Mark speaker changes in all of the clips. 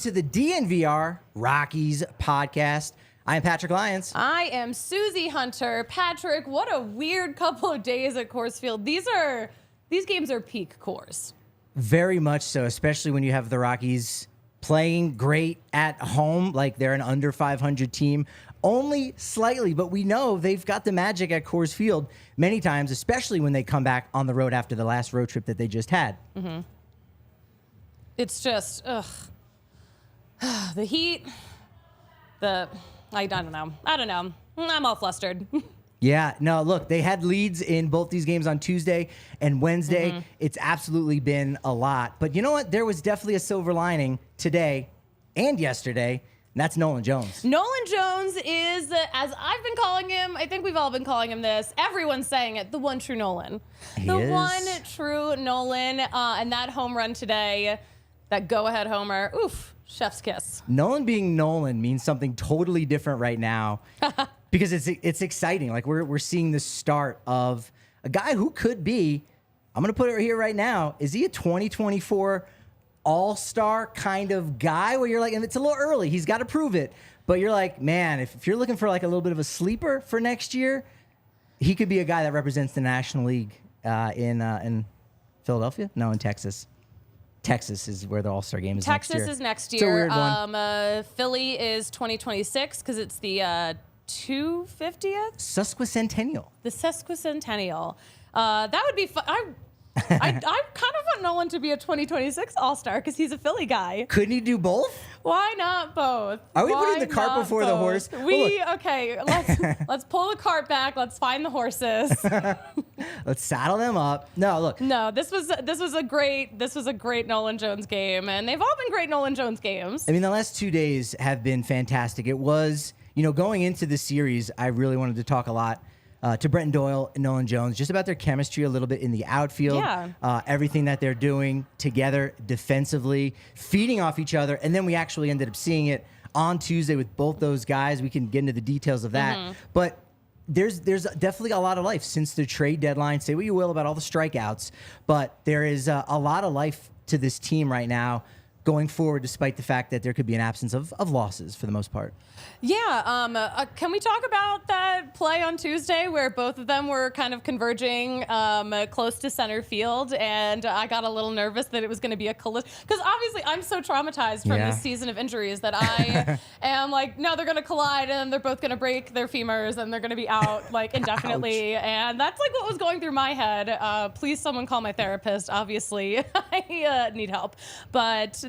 Speaker 1: into the DNVR Rockies Podcast. I am Patrick Lyons.
Speaker 2: I am Susie Hunter. Patrick, what a weird couple of days at Coors Field. These games are peak Coors.
Speaker 1: Very much so, especially when you have the Rockies playing great at home, like they're an under 500 team. Only slightly, but we know they've got the magic at Coors Field many times, especially when they come back on the road after the last road trip that they just had.
Speaker 2: Mm-hmm. It's just, the heat, I don't know. I'm all flustered.
Speaker 1: Yeah, no, look, they had leads in both these games on Tuesday and Wednesday. Mm-hmm. It's absolutely been a lot. But you know what? There was definitely a silver lining today and yesterday, and that's Nolan Jones.
Speaker 2: Nolan Jones is, as I've been calling him, I think we've all been calling him this, everyone's saying it, the one true Nolan. One true Nolan, and that home run today, that go-ahead homer, oof, chef's kiss.
Speaker 1: Nolan being Nolan means something totally different right now. Because it's exciting. Like we're seeing the start of a guy who could be, I'm going to put it here right now, is he a 2024 all-star kind of guy where you're like, and it's a little early, he's got to prove it, but you're like, man, if you're looking for like a little bit of a sleeper for next year, he could be a guy that represents the National League in Philadelphia? No, in Texas. Texas is where the All-Star game is next year.
Speaker 2: Texas is next year.
Speaker 1: It's a weird one.
Speaker 2: Philly is 2026 because it's the 250th?
Speaker 1: Sesquicentennial.
Speaker 2: The sesquicentennial. That would be fun. I kind of want Nolan to be a 2026 All-Star because he's a Philly guy.
Speaker 1: Couldn't he do both?
Speaker 2: Why not both?
Speaker 1: Are we putting the cart before the horse?
Speaker 2: Okay, let's pull the cart back. Let's find the horses.
Speaker 1: Let's saddle them up. No, look.
Speaker 2: No, this was a great Nolan Jones game, and they've all been great Nolan Jones games.
Speaker 1: I mean, the last 2 days have been fantastic. It was, going into this series, I really wanted to talk a lot to Brenton Doyle and Nolan Jones, just about their chemistry a little bit in the outfield, everything that they're doing together defensively, feeding off each other, and then we actually ended up seeing it on Tuesday with both those guys. We can get into the details of that, but there's definitely a lot of life since the trade deadline. Say what you will about all the strikeouts, but there is a lot of life to this team right now going forward, despite the fact that there could be an absence of losses for the most part.
Speaker 2: Yeah. Can we talk about that play on Tuesday where both of them were kind of converging close to center field, and I got a little nervous that it was going to be a collision? Because obviously I'm so traumatized from this season of injuries that I am like, no, they're going to collide and they're both going to break their femurs and they're going to be out like indefinitely. And that's like what was going through my head. Please, someone call my therapist. Obviously, I need help. But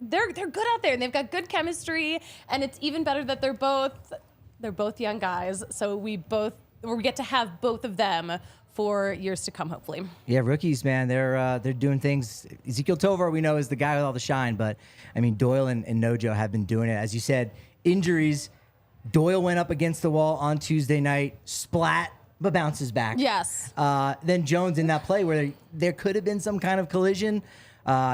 Speaker 2: they're good out there and they've got good chemistry, and it's even better that they're both young guys, so we get to have both of them for years to come, hopefully. Yeah,
Speaker 1: rookies, man, they're doing things. Ezekiel Tovar, we know, is the guy with all the shine, but I mean, Doyle and NoJo have been doing it. As you said, injuries. Doyle went up against the wall on Tuesday night, splat, but bounces back.
Speaker 2: Yes.
Speaker 1: Then Jones in that play where there could have been some kind of collision.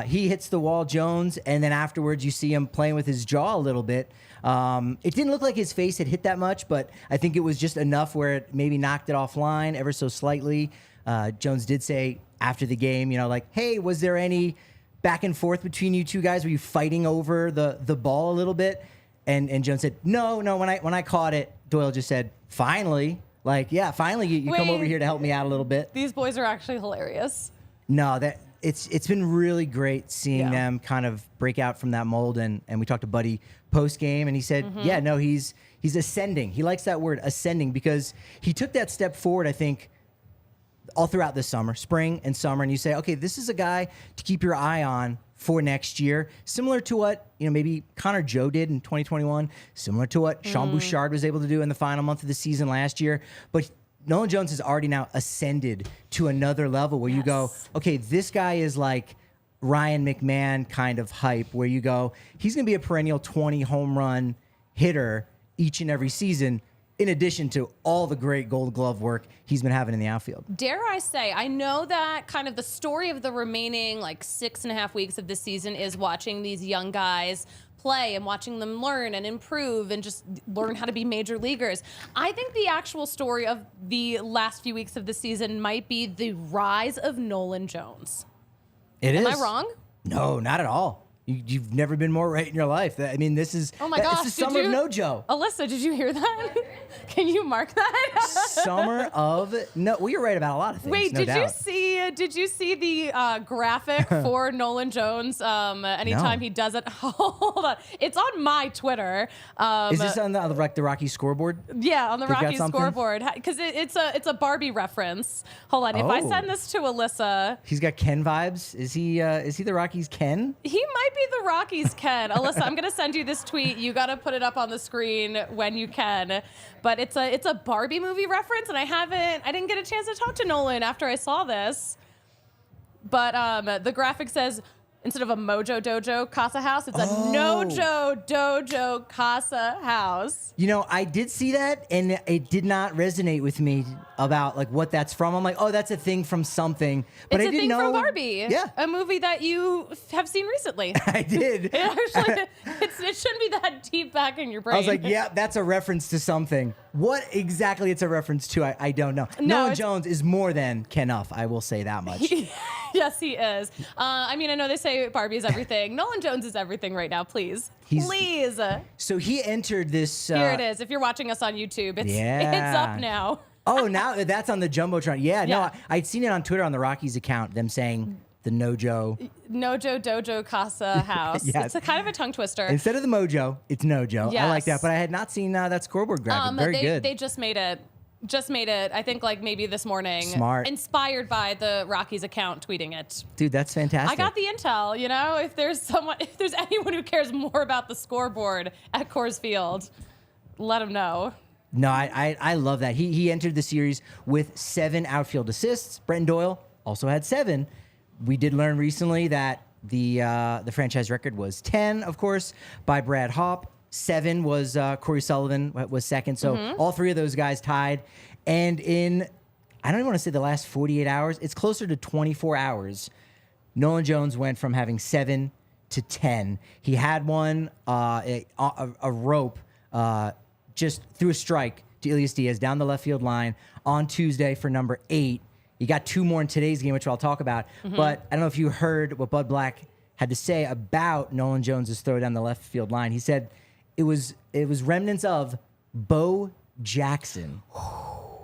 Speaker 1: He hits the wall, Jones, and then afterwards you see him playing with his jaw a little bit. It didn't look like his face had hit that much, but I think it was just enough where it maybe knocked it offline ever so slightly. Jones did say after the game, like, hey, was there any back and forth between you two guys? Were you fighting over the ball a little bit? And Jones said, no, when I caught it, Doyle just said, finally. Like, yeah, finally you come over here to help me out a little bit.
Speaker 2: These boys are actually hilarious.
Speaker 1: No, it's been really great seeing them kind of break out from that mold. And we talked to Buddy post game, and he said, he's ascending. He likes that word, ascending, because he took that step forward, I think, all throughout this summer, spring and summer. And you say, okay, this is a guy to keep your eye on for next year, similar to what maybe Connor Joe did in 2021, similar to what Sean Bouchard was able to do in the final month of the season last year. But Nolan Jones has already now ascended to another level where you go, okay, this guy is like Ryan McMahon kind of hype, where you go, he's going to be a perennial 20 home run hitter each and every season, in addition to all the great Gold Glove work he's been having in the outfield.
Speaker 2: Dare I say, I know that kind of the story of the remaining 6.5 weeks of this season is watching these young guys play and watching them learn and improve and just learn how to be major leaguers. I think the actual story of the last few weeks of the season might be the rise of Nolan Jones.
Speaker 1: Am
Speaker 2: I wrong?
Speaker 1: No, not at all. You've never been more right in your life. I mean, this is
Speaker 2: oh my gosh,
Speaker 1: it's the summer of NoJo.
Speaker 2: Alyssa, did you hear that? Can you mark that?
Speaker 1: Summer of no. Well, you're right about a lot of things.
Speaker 2: Wait,
Speaker 1: no doubt.
Speaker 2: Did you see the graphic for Nolan Jones? Anytime he does it, hold on, it's on my Twitter.
Speaker 1: Is this on the Rockies scoreboard?
Speaker 2: Yeah, on the Rockies scoreboard, because it's a Barbie reference. Hold on, if I send this to Alyssa,
Speaker 1: he's got Ken vibes. Is he the Rockies Ken?
Speaker 2: He might be the Rockies Ken. Alyssa, I'm gonna send you this tweet. You gotta put it up on the screen when you can. But it's a Barbie movie reference, and I didn't get a chance to talk to Nolan after I saw this. But the graphic says, instead of a Mojo Dojo Casa House, it's a NoJo Dojo Casa House.
Speaker 1: You know, I did see that, and it did not resonate with me about like what that's from. I'm like, oh, that's a thing from something. But
Speaker 2: It's
Speaker 1: I
Speaker 2: a
Speaker 1: didn't
Speaker 2: thing
Speaker 1: know.
Speaker 2: from Barbie.
Speaker 1: Yeah,
Speaker 2: A movie that you have seen recently.
Speaker 1: I did.
Speaker 2: It actually, it shouldn't be that deep back in your brain.
Speaker 1: I was like, yeah, that's a reference to something. What exactly it's a reference to, I don't know. Nolan Jones is more than Kenuff, I will say that much.
Speaker 2: Yes, he is. I mean, I know they say Barbie is everything. Nolan Jones is everything right now, please. Please.
Speaker 1: So he entered this.
Speaker 2: Here it is. If you're watching us on YouTube, it's up now.
Speaker 1: Oh, now that's on the Jumbotron. Yeah, no, I'd seen it on Twitter on the Rockies account, them saying the NoJo
Speaker 2: Dojo Casa House.
Speaker 1: Yes.
Speaker 2: It's a kind of a tongue twister.
Speaker 1: Instead of the Mojo, it's NoJo.
Speaker 2: Yes.
Speaker 1: I like that, but I had not seen that scoreboard graphic. Very good.
Speaker 2: They just made it. I think like maybe this morning.
Speaker 1: Smart.
Speaker 2: Inspired by the Rockies account tweeting it.
Speaker 1: Dude, that's fantastic.
Speaker 2: I got the intel, you know, if there's anyone who cares more about the scoreboard at Coors Field, let them know.
Speaker 1: No, I love that. He entered the series with 7 outfield assists. Brenton Doyle also had 7. We did learn recently that the franchise record was 10, of course, by Brad Hawpe. 7 was Corey Sullivan was second. So all 3 of those guys tied. And in, I don't even want to say the last 48 hours, it's closer to 24 hours. Nolan Jones went from having 7 to 10. He had one, a rope, just threw a strike to Elias Diaz down the left field line on Tuesday for number 8. He got 2 more in today's game, which I'll talk about. But I don't know if you heard what Bud Black had to say about Nolan Jones' throw down the left field line. He said it was remnants of Bo Jackson.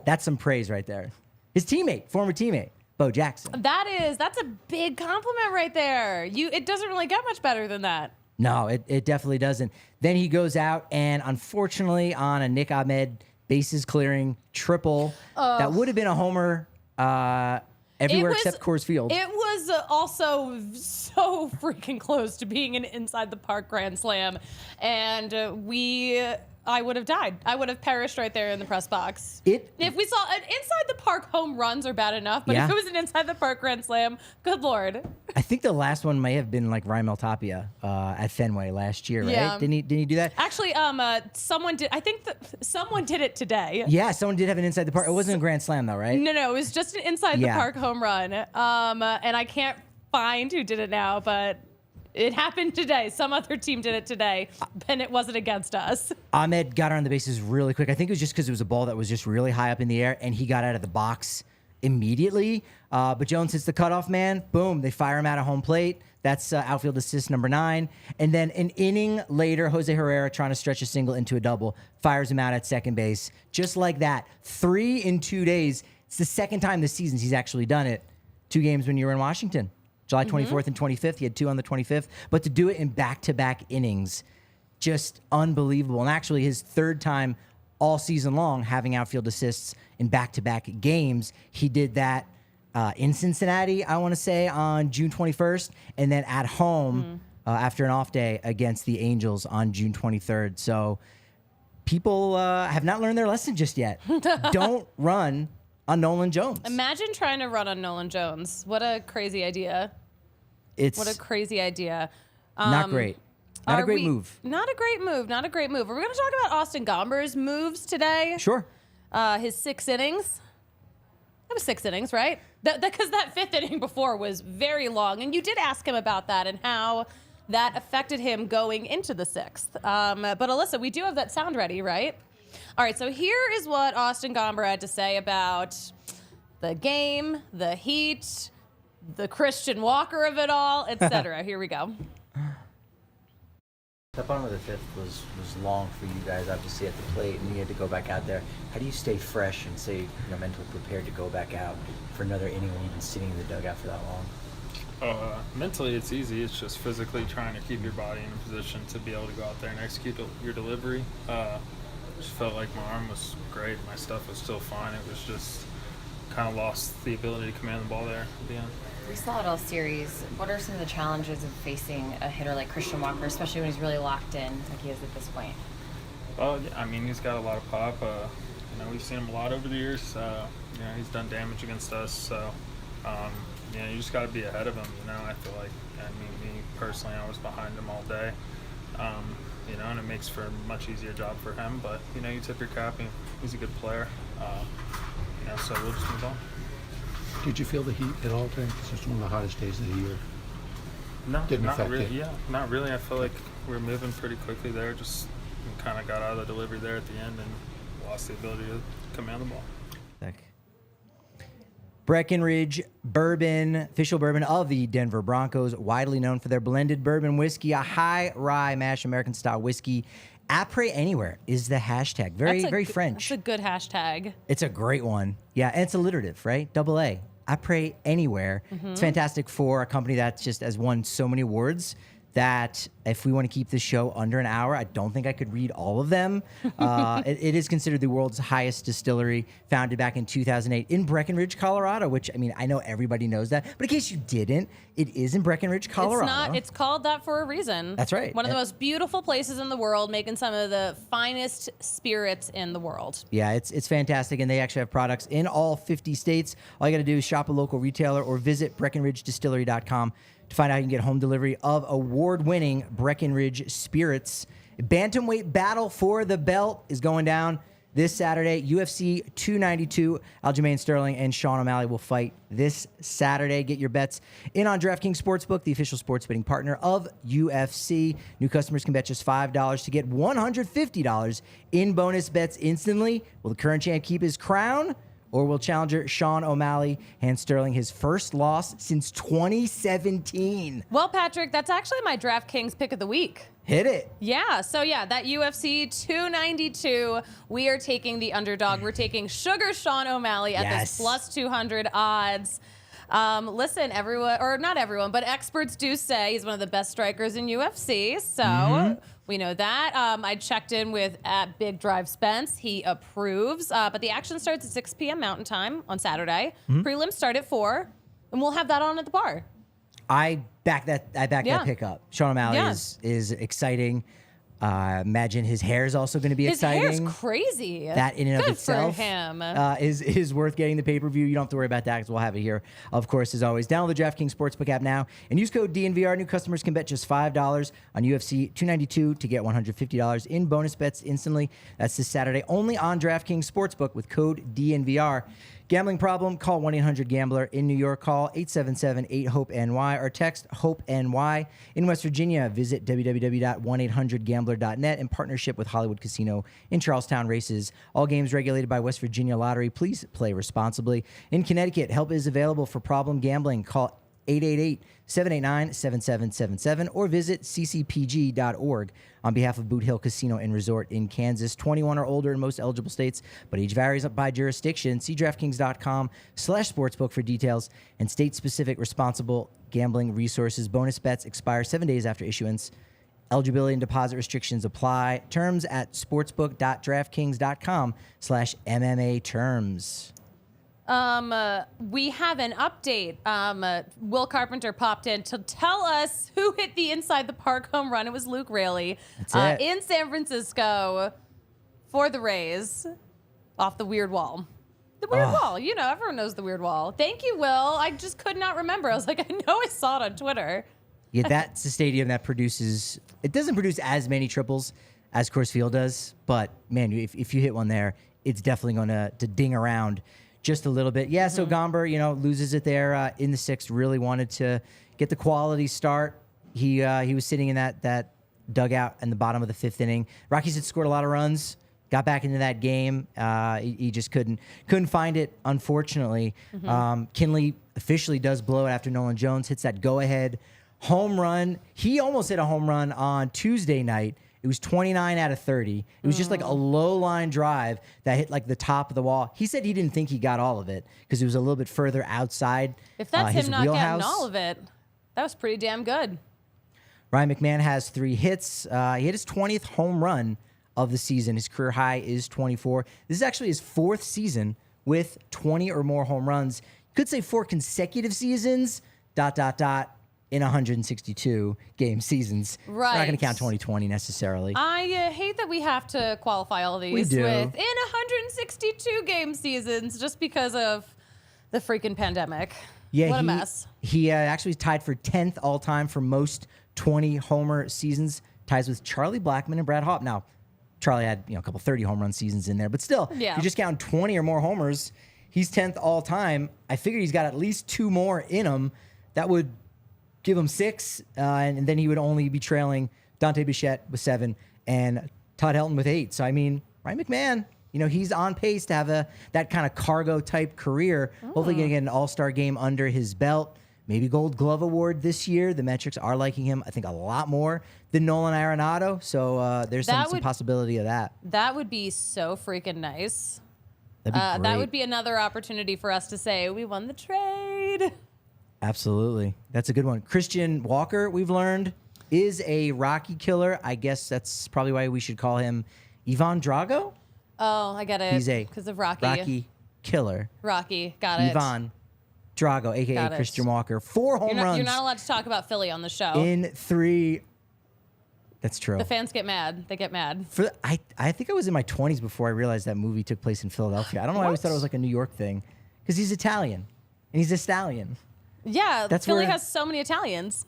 Speaker 1: That's some praise right there. His teammate, former teammate, Bo Jackson.
Speaker 2: That's a big compliment right there. It doesn't really get much better than that.
Speaker 1: No, it definitely doesn't. Then he goes out and unfortunately on a Nick Ahmed bases clearing triple, that would have been a homer everywhere except Coors Field.
Speaker 2: It was also so freaking close to being an inside the park grand slam, and I would have died. I would have perished right there in the press box. If we saw an inside the park home runs are bad enough, but if it was an inside the park grand slam, good Lord.
Speaker 1: I think the last one may have been like Raimel Tapia at Fenway last year, right?
Speaker 2: Yeah.
Speaker 1: Didn't he do that?
Speaker 2: Actually, someone did. I think someone did it today.
Speaker 1: Yeah, someone did have an inside the park. It wasn't a grand slam though, right?
Speaker 2: No, it was just an inside the park home run. And I can't find who did it now, but it happened today. Some other team did it today, and it wasn't against us.
Speaker 1: Ahmed got on the bases really quick. I think it was just because it was a ball that was just really high up in the air, and he got out of the box immediately. But Jones hits the cutoff man. Boom, they fire him out of home plate. That's outfield assist number 9. And then an inning later, Jose Herrera, trying to stretch a single into a double, fires him out at second base. Just like that. 3 in 2 days. It's the second time this season he's actually done it. 2 games when you were in Washington. July 24th and 25th. He had 2 on the 25th. But to do it in back-to-back innings, just unbelievable. And actually his 3rd time all season long having outfield assists in back-to-back games. He did that in Cincinnati, I want to say, on June 21st. And then at home after an off day against the Angels on June 23rd. So people have not learned their lesson just yet. Don't run on Nolan Jones.
Speaker 2: Imagine trying to run on Nolan Jones. What a crazy idea. What a crazy idea.
Speaker 1: Not great. Not a great move.
Speaker 2: Not a great move. Not a great move. Are we going to talk about Austin Gomber's moves today?
Speaker 1: Sure.
Speaker 2: His 6 innings. That was 6 innings, right? Because that 5th inning before was very long. And you did ask him about that and how that affected him going into the 6th. But Alyssa, we do have that sound ready, right? All right, so here is what Austin Gomber had to say about the game, the heat, the Christian Walker of it all, etc. Here we go.
Speaker 1: That bottom of the fifth was long for you guys, obviously, at the plate, and you had to go back out there. How do you stay fresh and stay mentally prepared to go back out for another inning when you've been sitting in the dugout for that long?
Speaker 3: Mentally, it's easy. It's just physically trying to keep your body in a position to be able to go out there and execute your delivery. Just felt like my arm was great. My stuff was still fine. It was just kind of lost the ability to command the ball there at the end.
Speaker 4: We saw it all series. What are some of the challenges of facing a hitter like Christian Walker, especially when he's really locked in like he is at this point?
Speaker 3: Well, I mean, he's got a lot of pop. We've seen him a lot over the years. He's done damage against us. So, you just got to be ahead of him. I feel like, me personally, I was behind him all day. And it makes for a much easier job for him. But, you tip your cap. He's a good player. So we'll just move on.
Speaker 5: Did you feel the heat at all today? It's one of the hottest days of the year.
Speaker 3: No,
Speaker 5: Didn't
Speaker 3: not
Speaker 5: affect
Speaker 3: really.
Speaker 5: you?
Speaker 3: Yeah, not really. I feel like we were moving pretty quickly there. Just kind of got out of the delivery there at the end and lost the ability to command the ball.
Speaker 1: Breckenridge Bourbon, official bourbon of the Denver Broncos, widely known for their blended bourbon whiskey, a high rye mash American style whiskey. Après anywhere is the hashtag. Very French.
Speaker 2: That's a good hashtag.
Speaker 1: It's a great one. Yeah, and it's alliterative, right? Double A. Après anywhere. It's fantastic for a company that just has won so many awards that if we want to keep this show under an hour, I don't think I could read all of them. It is considered the world's highest distillery, founded back in 2008 in Breckenridge, Colorado, which, I know everybody knows that. But in case you didn't, it is in Breckenridge, Colorado.
Speaker 2: It's called that for a reason.
Speaker 1: That's right.
Speaker 2: One of the most beautiful places in the world, making some of the finest spirits in the world.
Speaker 1: Yeah, it's fantastic, and they actually have products in all 50 states. All you got to do is shop a local retailer or visit BreckenridgeDistillery.com to find out you can get home delivery of award-winning Breckenridge spirits. Bantamweight battle for the belt is going down this Saturday. UFC 292, Aljamain Sterling and Sean O'Malley will fight this Saturday. Get your bets in on DraftKings Sportsbook, the official sports betting partner of UFC. New customers can bet just $5 to get $150 in bonus bets instantly. Will the current champ keep his crown? Or will challenger Sean O'Malley hand Sterling his first loss since 2017?
Speaker 2: Well, Patrick, that's actually my DraftKings pick of the week.
Speaker 1: Hit it.
Speaker 2: Yeah, that UFC 292, we are taking the underdog. We're taking Sugar Sean O'Malley at this plus 200 odds. Listen, everyone, or not everyone, but experts do say he's one of the best strikers in UFC. So we know that. I checked in with at Big Drive Spence. He approves. But the action starts at 6 p.m. Mountain Time on Saturday. Prelims start at 4, and we'll have that on at the bar.
Speaker 1: I back that pickup. Sean O'Malley is exciting. Imagine his hair is also going to be exciting.
Speaker 2: His hair's crazy.
Speaker 1: That in and of itself
Speaker 2: for him.
Speaker 1: Is worth getting the pay-per-view. You don't have to worry about that because we'll have it here, of course, as always. Download the DraftKings Sportsbook app now and use code DNVR. New customers can bet just $5 on UFC 292 to get $150 in bonus bets instantly. That's this Saturday only on DraftKings Sportsbook with code DNVR. Gambling problem? Call 1-800-GAMBLER. In New York, call 877-8-HOPE-NY or text HOPE-NY. In West Virginia, visit www.1800gambler.net in partnership with Hollywood Casino in Charlestown Races. All games regulated by West Virginia Lottery. Please play responsibly. In Connecticut, help is available for problem gambling. Call 888-789-7777 or visit ccpg.org. On behalf of Boot Hill Casino and Resort in Kansas, 21 or older in most eligible states, but age varies by jurisdiction. See DraftKings.com/sportsbook for details and state-specific responsible gambling resources. Bonus bets expire 7 days after issuance. Eligibility and deposit restrictions apply. Terms at sportsbook.draftkings.com/MMA terms.
Speaker 2: We have an update. Will Carpenter popped in to tell us who hit the inside the park home run. It was Luke Raley in San Francisco for the Rays off the weird wall. The weird wall. Everyone knows the weird wall. Thank you, Will. I just could not remember. I was like, I know I saw it on Twitter.
Speaker 1: Yeah, that's a stadium that it doesn't produce as many triples as Coors Field does, but man, if you hit one there, it's definitely going to ding around just a little bit. Yeah, so Gomber, loses it there in the sixth. Really wanted to get the quality start. He was sitting in that dugout in the bottom of the fifth inning. Rockies had scored a lot of runs, got back into that game. He just couldn't find it, unfortunately. Kinley officially does blow it after Nolan Jones hits that go-ahead home run. He almost hit a home run on Tuesday night. It was 29 out of 30. It was just like a low line drive that hit like the top of the wall. He said he didn't think he got all of it because it was a little bit further outside
Speaker 2: If that's
Speaker 1: his
Speaker 2: him not
Speaker 1: wheelhouse.
Speaker 2: getting all of it, that was pretty damn good.
Speaker 1: Ryan McMahon has 3 hits. He hit his 20th home run of the season. His career high is 24. This is actually his 4th season with 20 or more home runs. You could say 4 consecutive seasons, ... in 162 game seasons.
Speaker 2: Right.
Speaker 1: We're not going to count 2020 necessarily.
Speaker 2: I hate that we have to qualify all these
Speaker 1: We do.
Speaker 2: with in 162 game seasons just because of the freaking pandemic.
Speaker 1: Yeah,
Speaker 2: what a mess.
Speaker 1: He actually tied for 10th all time for most 20 homer seasons. Ties with Charlie Blackmon and Brad Hawpe. Now, Charlie had a couple 30 home run seasons in there, but still,
Speaker 2: Yeah.
Speaker 1: if you just count 20 or more homers, he's 10th all time. I figured he's got at least 2 more in him. That would give him 6, and then he would only be trailing Dante Bichette with 7 and Todd Helton with 8. So, I mean, Ryan McMahon, he's on pace to have that kind of cargo type career. Hopefully going to get an all-star game under his belt. Maybe Gold Glove Award this year. The metrics are liking him, I think, a lot more than Nolan Arenado. So there's some possibility of that.
Speaker 2: That would be so freaking nice.
Speaker 1: That'd be great.
Speaker 2: That would be another opportunity for us to say we won the trade.
Speaker 1: Absolutely. That's a good one. Christian Walker, we've learned, is a Rocky killer. I guess that's probably why we should call him Ivan Drago.
Speaker 2: Oh, I get it.
Speaker 1: He's a
Speaker 2: because of Rocky.
Speaker 1: Rocky killer.
Speaker 2: Rocky, got it.
Speaker 1: Ivan Drago, a.k.a.
Speaker 2: Got it.
Speaker 1: Christian Walker. 4 home runs
Speaker 2: You're not allowed to talk about Philly on the show.
Speaker 1: in 3. That's true.
Speaker 2: The fans get mad. They get mad.
Speaker 1: I think I was in my 20s before I realized that movie took place in Philadelphia. I don't know. I always thought it was like a New York thing because he's Italian and he's a stallion.
Speaker 2: Yeah,
Speaker 1: That's
Speaker 2: Philly
Speaker 1: where-
Speaker 2: has so many Italians.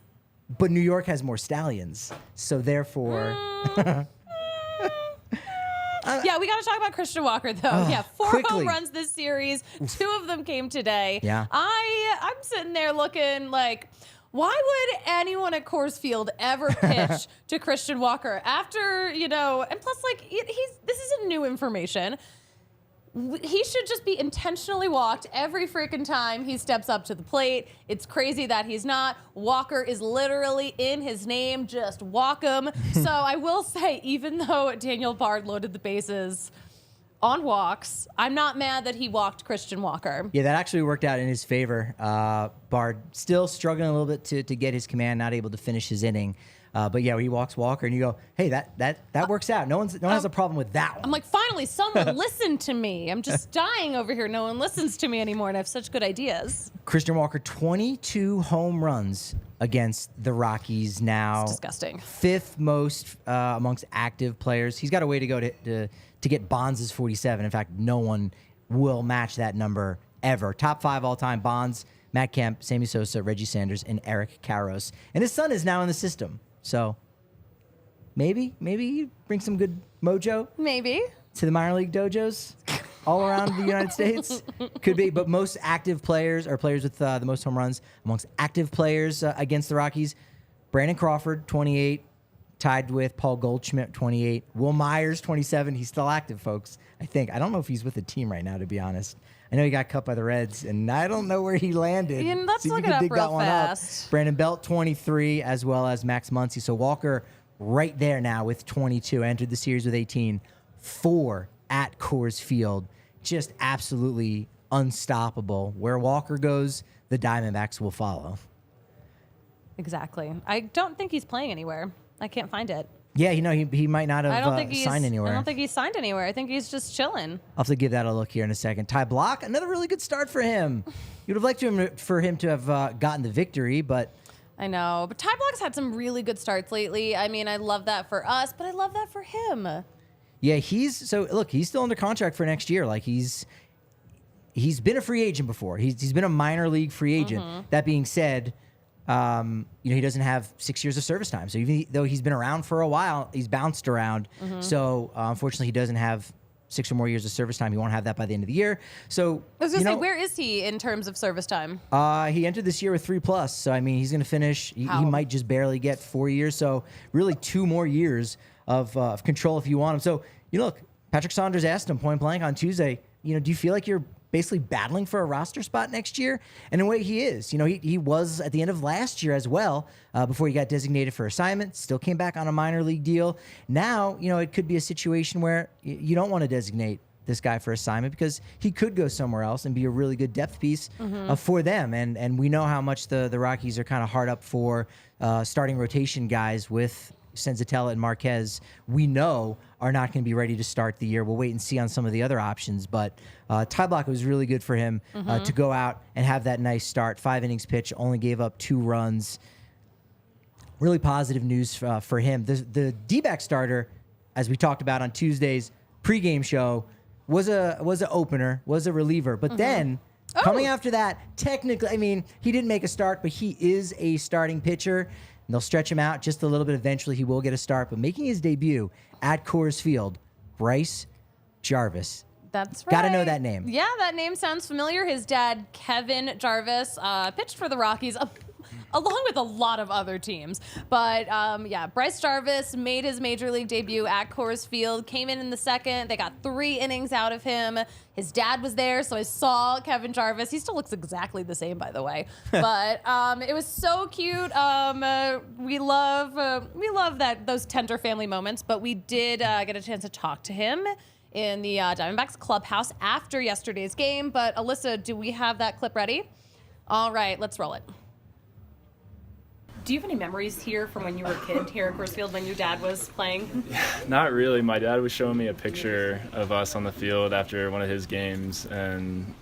Speaker 1: But New York has more stallions. So therefore...
Speaker 2: Yeah, we got to talk about Christian Walker, though. Yeah, 4
Speaker 1: quickly.
Speaker 2: home runs this series. 2 of them came today.
Speaker 1: Yeah.
Speaker 2: I'm sitting there looking like, why would anyone at Coors Field ever pitch to Christian Walker after, and plus, like, this isn't new information. He should just be intentionally walked every freaking time he steps up to the plate. It's crazy that he's not. Walker is literally in his name. Just walk him. So I will say, even though Daniel Bard loaded the bases on walks, I'm not mad that he walked Christian Walker.
Speaker 1: Yeah, that actually worked out in his favor. Bard still struggling a little bit to get his command, not able to finish his inning. But yeah, he walks Walker, and you go, hey, that works out. No one has a problem with that one.
Speaker 2: I'm like, finally, someone listened to me. I'm just dying over here. No one listens to me anymore, and I have such good ideas.
Speaker 1: Christian Walker, 22 home runs against the Rockies now.
Speaker 2: It's disgusting.
Speaker 1: 5th most amongst active players. He's got a way to go to get Bonds' 47. In fact, no one will match that number ever. Top 5 all time: Bonds, Matt Kemp, Sammy Sosa, Reggie Sanders, and Eric Karros. And his son is now in the system. So maybe he brings some good mojo
Speaker 2: Maybe.
Speaker 1: to the minor league dojos all around the United States. Could be, but most active players are players with the most home runs amongst active players against the Rockies. Brandon Crawford, 28, tied with Paul Goldschmidt, 28. Will Myers, 27. He's still active, folks. I think. I don't know if he's with the team right now, to be honest. I know he got cut by the Reds, and I don't know where he landed.
Speaker 2: Yeah, let's
Speaker 1: See if
Speaker 2: look
Speaker 1: you
Speaker 2: it
Speaker 1: can
Speaker 2: up
Speaker 1: dig
Speaker 2: real
Speaker 1: that one
Speaker 2: fast.
Speaker 1: up. Brandon Belt, 23, as well as Max Muncy. So Walker right there now with 22. Entered the series with 18. 4 at Coors Field. Just absolutely unstoppable. Where Walker goes, the Diamondbacks will follow.
Speaker 2: Exactly. I don't think he's playing anywhere. I can't find it.
Speaker 1: Yeah, he might not have
Speaker 2: I don't think
Speaker 1: signed anywhere.
Speaker 2: I don't think he's signed anywhere. I think he's just chilling.
Speaker 1: I'll have to give that a look here in a second. Ty Block, another really good start for him. You'd have liked for him to have gotten the victory, but...
Speaker 2: I know. But Ty Block's had some really good starts lately. I mean, I love that for us, but I love that for him.
Speaker 1: Yeah, he's still under contract for next year. Like, he's been a free agent before. He's been a minor league free agent.
Speaker 2: Mm-hmm.
Speaker 1: That being said... he doesn't have 6 years of service time. So even though he's been around for a while, he's bounced around.
Speaker 2: Mm-hmm.
Speaker 1: So unfortunately, he doesn't have 6 or more years of service time. He won't have that by the end of the year. So
Speaker 2: I was going to say, where is he in terms of service time?
Speaker 1: he entered this year with 3+. So I mean, he's going to finish. He might just barely get 4 years. So really 2 more years of control if you want him. So look, Patrick Saunders asked him point blank on Tuesday. Do you feel like you're basically battling for a roster spot next year. And in a way, he is. He was at the end of last year as well, before he got designated for assignment, still came back on a minor league deal. Now, it could be a situation where you don't want to designate this guy for assignment because he could go somewhere else and be a really good depth piece for them. And we know how much the Rockies are kind of hard up for starting rotation guys with Senzatella and Marquez. We know are not going to be ready to start the year. We'll wait and see on some of the other options. But Ty Blach was really good for him to go out and have that nice start. 5 innings pitched, only gave up 2 runs. Really positive news for him. The D-back starter, as we talked about on Tuesday's pregame show, was a opener, was a reliever. But then coming after that, technically, he didn't make a start, but he is a starting pitcher. And they'll stretch him out just a little bit. Eventually, he will get a start. But making his debut at Coors Field, Bryce Jarvis.
Speaker 2: That's right.
Speaker 1: Got to know that name.
Speaker 2: Yeah, that name sounds familiar. His dad, Kevin Jarvis, pitched for the Rockies along with a lot of other teams. But Bryce Jarvis made his major league debut at Coors Field, came in the second. They got 3 innings out of him. His dad was there, so I saw Kevin Jarvis. He still looks exactly the same, by the way. But it was so cute. We love those tender family moments. But we did get a chance to talk to him in the Diamondbacks clubhouse after yesterday's game. But Alyssa, do we have that clip ready? All right, let's roll it.
Speaker 6: Do you have any memories here from when you were a kid here at Coors Field when your dad was playing?
Speaker 7: Not really. My dad was showing me a picture of us on the field after one of his games, and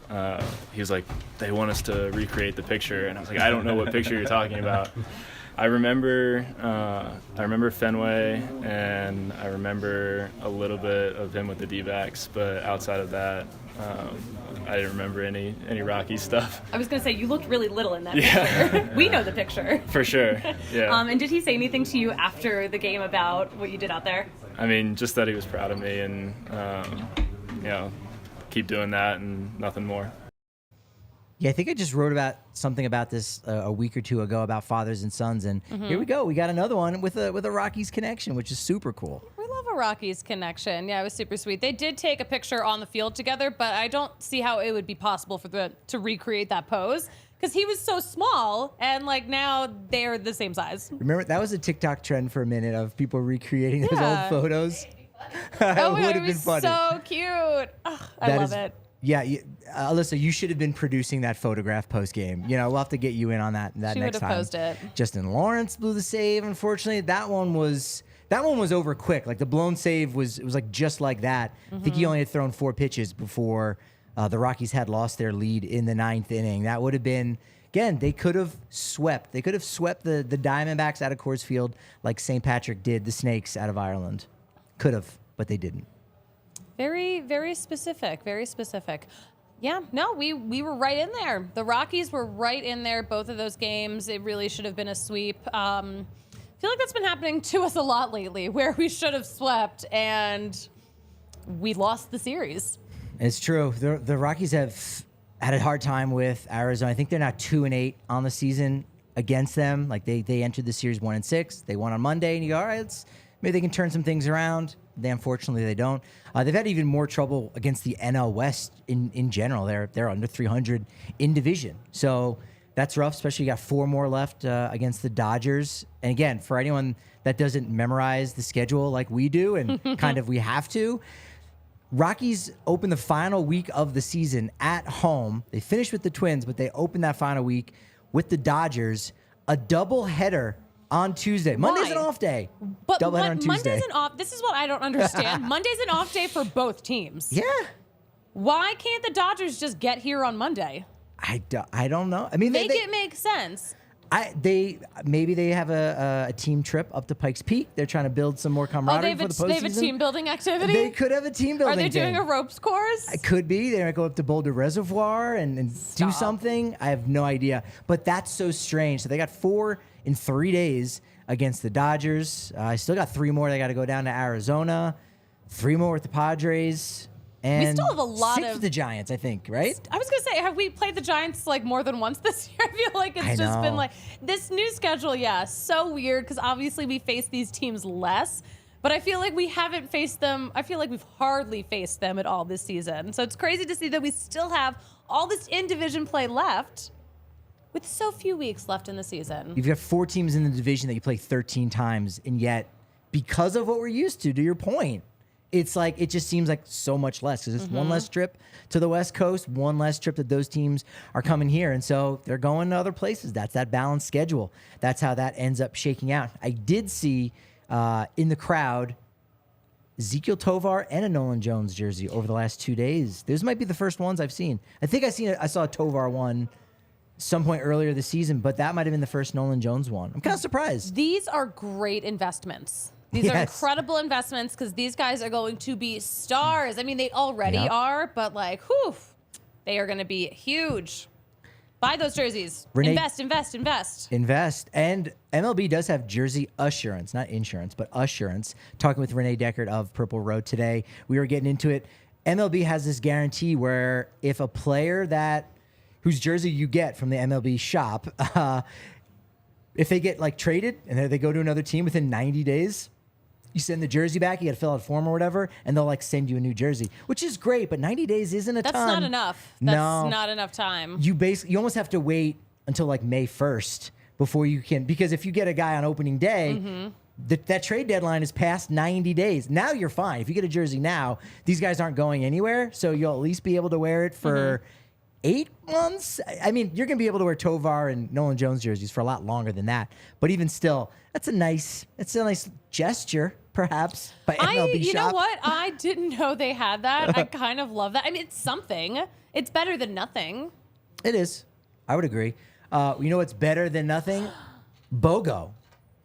Speaker 7: he was like, they want us to recreate the picture. And I was like, I don't know what picture you're talking about. I remember Fenway, and I remember a little bit of him with the D-backs, but outside of that, I didn't remember any Rocky stuff.
Speaker 6: I was going to say, you looked really little in that picture. We know the picture.
Speaker 7: For sure, yeah.
Speaker 6: And did he say anything to you after the game about what you did out there?
Speaker 7: Just that he was proud of me and, keep doing that and nothing more.
Speaker 1: Yeah, I think I just wrote about something about this a week or two ago about fathers and sons, and here we go. We got another one with a Rockies connection, which is super cool.
Speaker 2: We love a Rockies connection. Yeah, it was super sweet. They did take a picture on the field together, but I don't see how it would be possible to recreate that pose because he was so small, and now they're the same size.
Speaker 1: Remember, that was a TikTok trend for a minute of people recreating those old photos.
Speaker 2: Oh my God, it was so cute. Oh, I love it.
Speaker 1: Yeah, Alyssa, you should have been producing that photograph post game. We'll have to get you in on that
Speaker 2: she
Speaker 1: next time.
Speaker 2: She would have posted it.
Speaker 1: Justin Lawrence blew the save. Unfortunately, that one was over quick. The blown save was just like that. I think he only had thrown 4 pitches before the Rockies had lost their lead in the 9th inning. That would have been, again, they could have swept. They could have swept the Diamondbacks out of Coors Field like St. Patrick did the Snakes out of Ireland. Could have, but they didn't.
Speaker 2: Very, very specific. Very specific. Yeah, no, we were right in there. The Rockies were right in there, both of those games. It really should have been a sweep. I feel like that's been happening to us a lot lately, where we should have swept and we lost the series. It's
Speaker 1: true. The Rockies have had a hard time with Arizona. I think they're now 2-8 on the season against them. They entered the series 1-6. They won on Monday, and you go, all right, maybe they can turn some things around. Unfortunately, they don't. They've had even more trouble against the NL West in general. They're under 300 in division. So that's rough, especially you got 4 more left against the Dodgers. And again, for anyone that doesn't memorize the schedule like we do and kind of we have to, Rockies open the final week of the season at home. They finish with the Twins, but they open that final week with the Dodgers. A doubleheader on Tuesday. Monday's an off day.
Speaker 2: But
Speaker 1: doubleheader on Tuesday.
Speaker 2: Monday's an off. This is what I don't understand. Monday's an off day for both teams.
Speaker 1: Yeah.
Speaker 2: Why can't the Dodgers just get here on Monday?
Speaker 1: I don't know. I mean,
Speaker 2: make it make sense.
Speaker 1: Maybe they have a team trip up to Pikes Peak. They're trying to build some more camaraderie for the postseason.
Speaker 2: They have a team building activity?
Speaker 1: They could have a team building.
Speaker 2: Are they doing a ropes course?
Speaker 1: It could be. They might go up to Boulder Reservoir and do something. I have no idea. But that's so strange. So they got 4 in 3 days against the Dodgers. I still got 3 more. They got to go down to Arizona. 3 more with the Padres. And
Speaker 2: we still have a lot
Speaker 1: 6 with the Giants, I think, right?
Speaker 2: I was going to say, have we played the Giants more than once this year? I feel like it's just been this new schedule, so weird because obviously we face these teams less. But I feel like we haven't faced them. I feel like we've hardly faced them at all this season. So it's crazy to see that we still have all this in-division play left with so few weeks left in the season.
Speaker 1: You've got 4 teams in the division that you play 13 times, and yet because of what we're used to your point, it's like it just seems like so much less because it's one less trip to the West Coast, one less trip that those teams are coming here. And so they're going to other places. That's that balanced schedule. That's how that ends up shaking out. I did see in the crowd Ezequiel Tovar and a Nolan Jones jersey over the last 2 days. Those might be the first ones I've seen. I saw a Tovar one some point earlier this season, but that might have been the first Nolan Jones one. I'm kind of surprised.
Speaker 2: These are great investments. These are incredible investments because these guys are going to be stars. I mean, they already are, but like, whew, they are going to be huge. Buy those jerseys.
Speaker 1: Renee, invest. And MLB does have jersey assurance, not insurance, but assurance. Talking with Renee Deckard of Purple Road today, we were getting into it. MLB has this guarantee where if a player whose jersey you get from the MLB shop, if they get like traded and they go to another team within 90 days, you send the jersey back, you got to fill out a form or whatever, and they'll like send you a new jersey, which is great, but 90 days isn't a ton.
Speaker 2: That's not enough. That's not enough time.
Speaker 1: You almost have to wait until like May 1st before you can, because if you get a guy on opening day, that trade deadline is past 90 days. Now you're fine. If you get a jersey now, these guys aren't going anywhere, so you'll at least be able to wear it for 8 months. I mean, you're going to be able to wear Tovar and Nolan Jones jerseys for a lot longer than that. But even still, it's a nice gesture, perhaps, by MLB Shop.
Speaker 2: You know what? I didn't know they had that. I kind of love that. I mean, it's something. It's better than nothing.
Speaker 1: It is. I would agree. You know what's better than nothing? BOGO.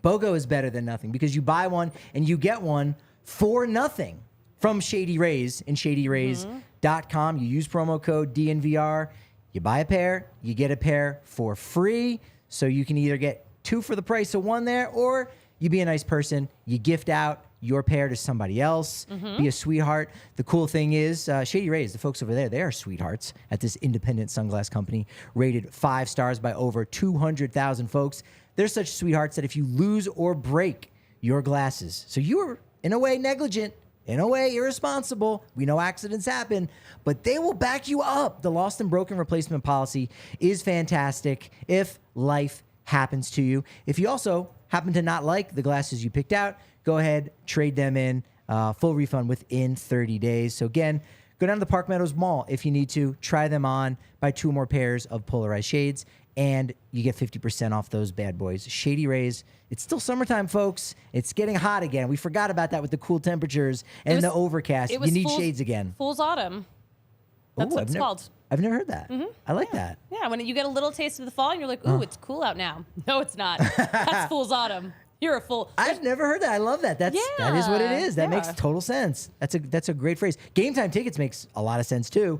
Speaker 1: BOGO is better than nothing because you buy one and you get one for nothing from Shady Rays and ShadyRays.com. You use promo code DNVR. You buy a pair, you get a pair for free. So you can either get 2 for the price of 1 there, or you be a nice person, you gift out your pair to somebody else, be a sweetheart. The cool thing is, Shady Rays, the folks over there, they are sweethearts at this independent sunglass company, rated 5 stars by over 200,000 folks. They're such sweethearts that if you lose or break your glasses, so you are, in a way, negligent, in a way, irresponsible. We know accidents happen, but they will back you up. The lost and broken replacement policy is fantastic if life happens to you. If you also happen to not like the glasses you picked out, go ahead, trade them in, full refund within 30 days. So again, go down to the Park Meadows Mall if you need to, try them on, buy 2 more pairs of polarized shades, and you get 50% off those bad boys. Shady Rays. It's still summertime, folks. It's getting hot again. We forgot about that with the cool temperatures and the overcast. You need shades again.
Speaker 2: Fool's Autumn. That's what it's called.
Speaker 1: I've never heard that. I like that.
Speaker 2: Yeah, when you get a little taste of the fall and you're like, ooh, it's cool out now. No, it's not. That's Fool's Autumn. You're a fool.
Speaker 1: I've never heard that. I love that. That is what it is. That makes total sense. That's a great phrase. Game Time Tickets makes a lot of sense too.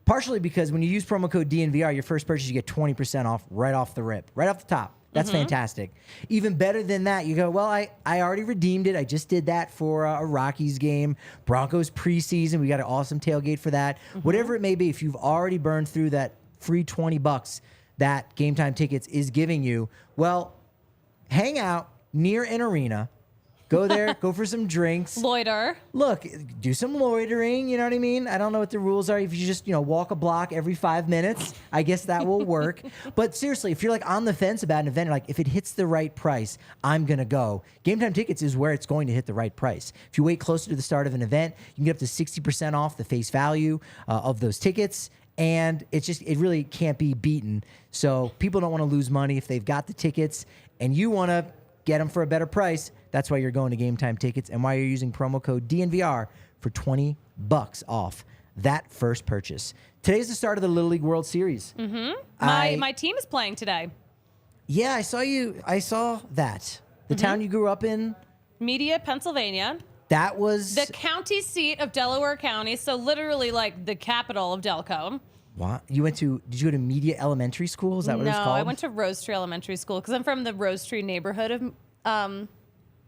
Speaker 1: Partially because when you use promo code DNVR, your first purchase, you get 20% off right off the rip, right off the top. That's fantastic. Even better than that, you go, well, I already redeemed it. I just did that for a Rockies game, Broncos preseason. We got an awesome tailgate for that. Whatever it may be, if you've already burned through that free $20 that Game Time Tickets is giving you, well, hang out near an arena. Go there, go for some drinks.
Speaker 2: Loiter.
Speaker 1: Look, do some loitering, you know what I mean? I don't know what the rules are. If you just, walk a block every 5 minutes, I guess that will work. But seriously, if you're like on the fence about an event, like if it hits the right price, I'm going to go. Game Time Tickets is where it's going to hit the right price. If you wait closer to the start of an event, you can get up to 60% off the face value of those tickets. And it really can't be beaten. So people don't want to lose money if they've got the tickets and you want to get them for a better price. That's why you're going to Game Time Tickets and why you're using promo code DNVR for $20 off that first purchase. Today's the start of the Little League World Series.
Speaker 2: My team is playing today.
Speaker 1: Yeah, I saw that. The town you grew up in?
Speaker 2: Media, Pennsylvania.
Speaker 1: That was
Speaker 2: the county seat of Delaware County, so literally like the capital of Delco.
Speaker 1: What? Did you go to Media Elementary School? Is that what it's called?
Speaker 2: No, I went to Rose Tree Elementary School because I'm from the Rose Tree neighborhood of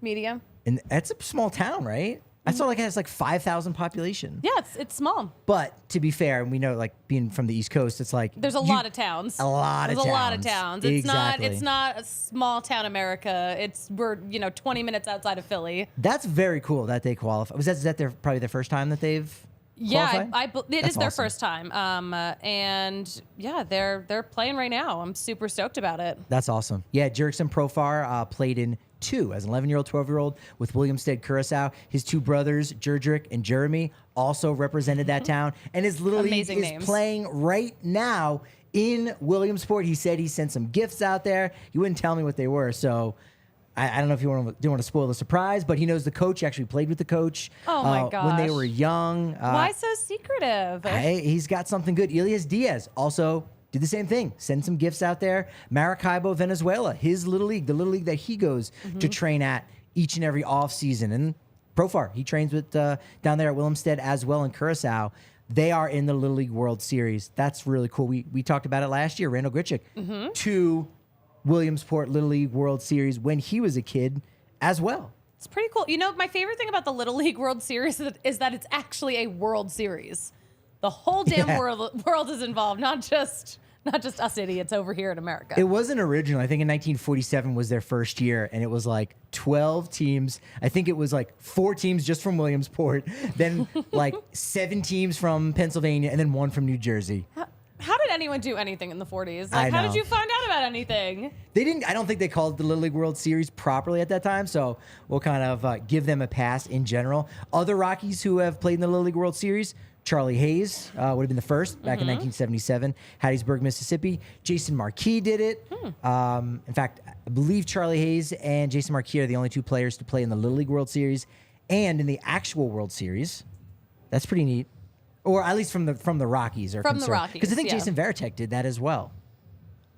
Speaker 2: Media.
Speaker 1: And that's a small town, right? I saw like it has like 5,000 population.
Speaker 2: Yeah, it's small.
Speaker 1: But to be fair, and we know like being from the East Coast, it's like
Speaker 2: There's a lot of towns.
Speaker 1: A lot of
Speaker 2: towns.
Speaker 1: Exactly.
Speaker 2: It's not a small town America. We're 20 minutes outside of Philly.
Speaker 1: That's very cool that they qualify. Is that probably their first time that they've qualified?
Speaker 2: It is their first time. And yeah, they're playing right now. I'm super stoked about it.
Speaker 1: That's awesome. Yeah, Jurickson Profar played in 2 as an 11-year-old, 12-year-old with Williamstead Curacao. His 2 brothers, Jerdrick and Jeremy, also represented that town. And his little league is playing right now in Williamsport. He said he sent some gifts out there. He wouldn't tell me what they were, so I don't know if you don't want to spoil the surprise, but he knows the coach. He actually played with the coach
Speaker 2: my gosh.
Speaker 1: when they were young.
Speaker 2: Why so secretive?
Speaker 1: He's got something good. Elias Diaz also did the same thing. Send some gifts out there. Maracaibo, Venezuela, his little league, the little league that he goes to train at each and every off season. And Profar, he trains with down there at Williamstead as well in Curacao. They are in the Little League World Series. That's really cool. We talked about it last year. Randall Grichuk to Williamsport Little League World Series when he was a kid as well.
Speaker 2: It's pretty cool. My favorite thing about the Little League World Series is that it's actually a World Series. The whole damn world is involved, not just us idiots over here in America.
Speaker 1: It wasn't original. I think in 1947 was their first year, and it was like 12 teams. I think it was like 4 teams just from Williamsport, then like 7 teams from Pennsylvania, and then 1 from New Jersey.
Speaker 2: How did anyone do anything in the 40s?
Speaker 1: I
Speaker 2: How
Speaker 1: know.
Speaker 2: did you find out about anything?
Speaker 1: They didn't. I don't think they called it the Little League World Series properly at that time, so we'll kind of give them a pass in general. Other Rockies who have played in the Little League World Series, Charlie Hayes would have been the first back in 1977, Hattiesburg, Mississippi. Jason Marquis did it. In fact, I believe Charlie Hayes and Jason Marquis are the only 2 players to play in the Little League World Series and in the actual World Series. That's pretty neat. Or at least from the Rockies.
Speaker 2: From the Rockies,
Speaker 1: because I think
Speaker 2: yeah.
Speaker 1: Jason Varitek did that as well.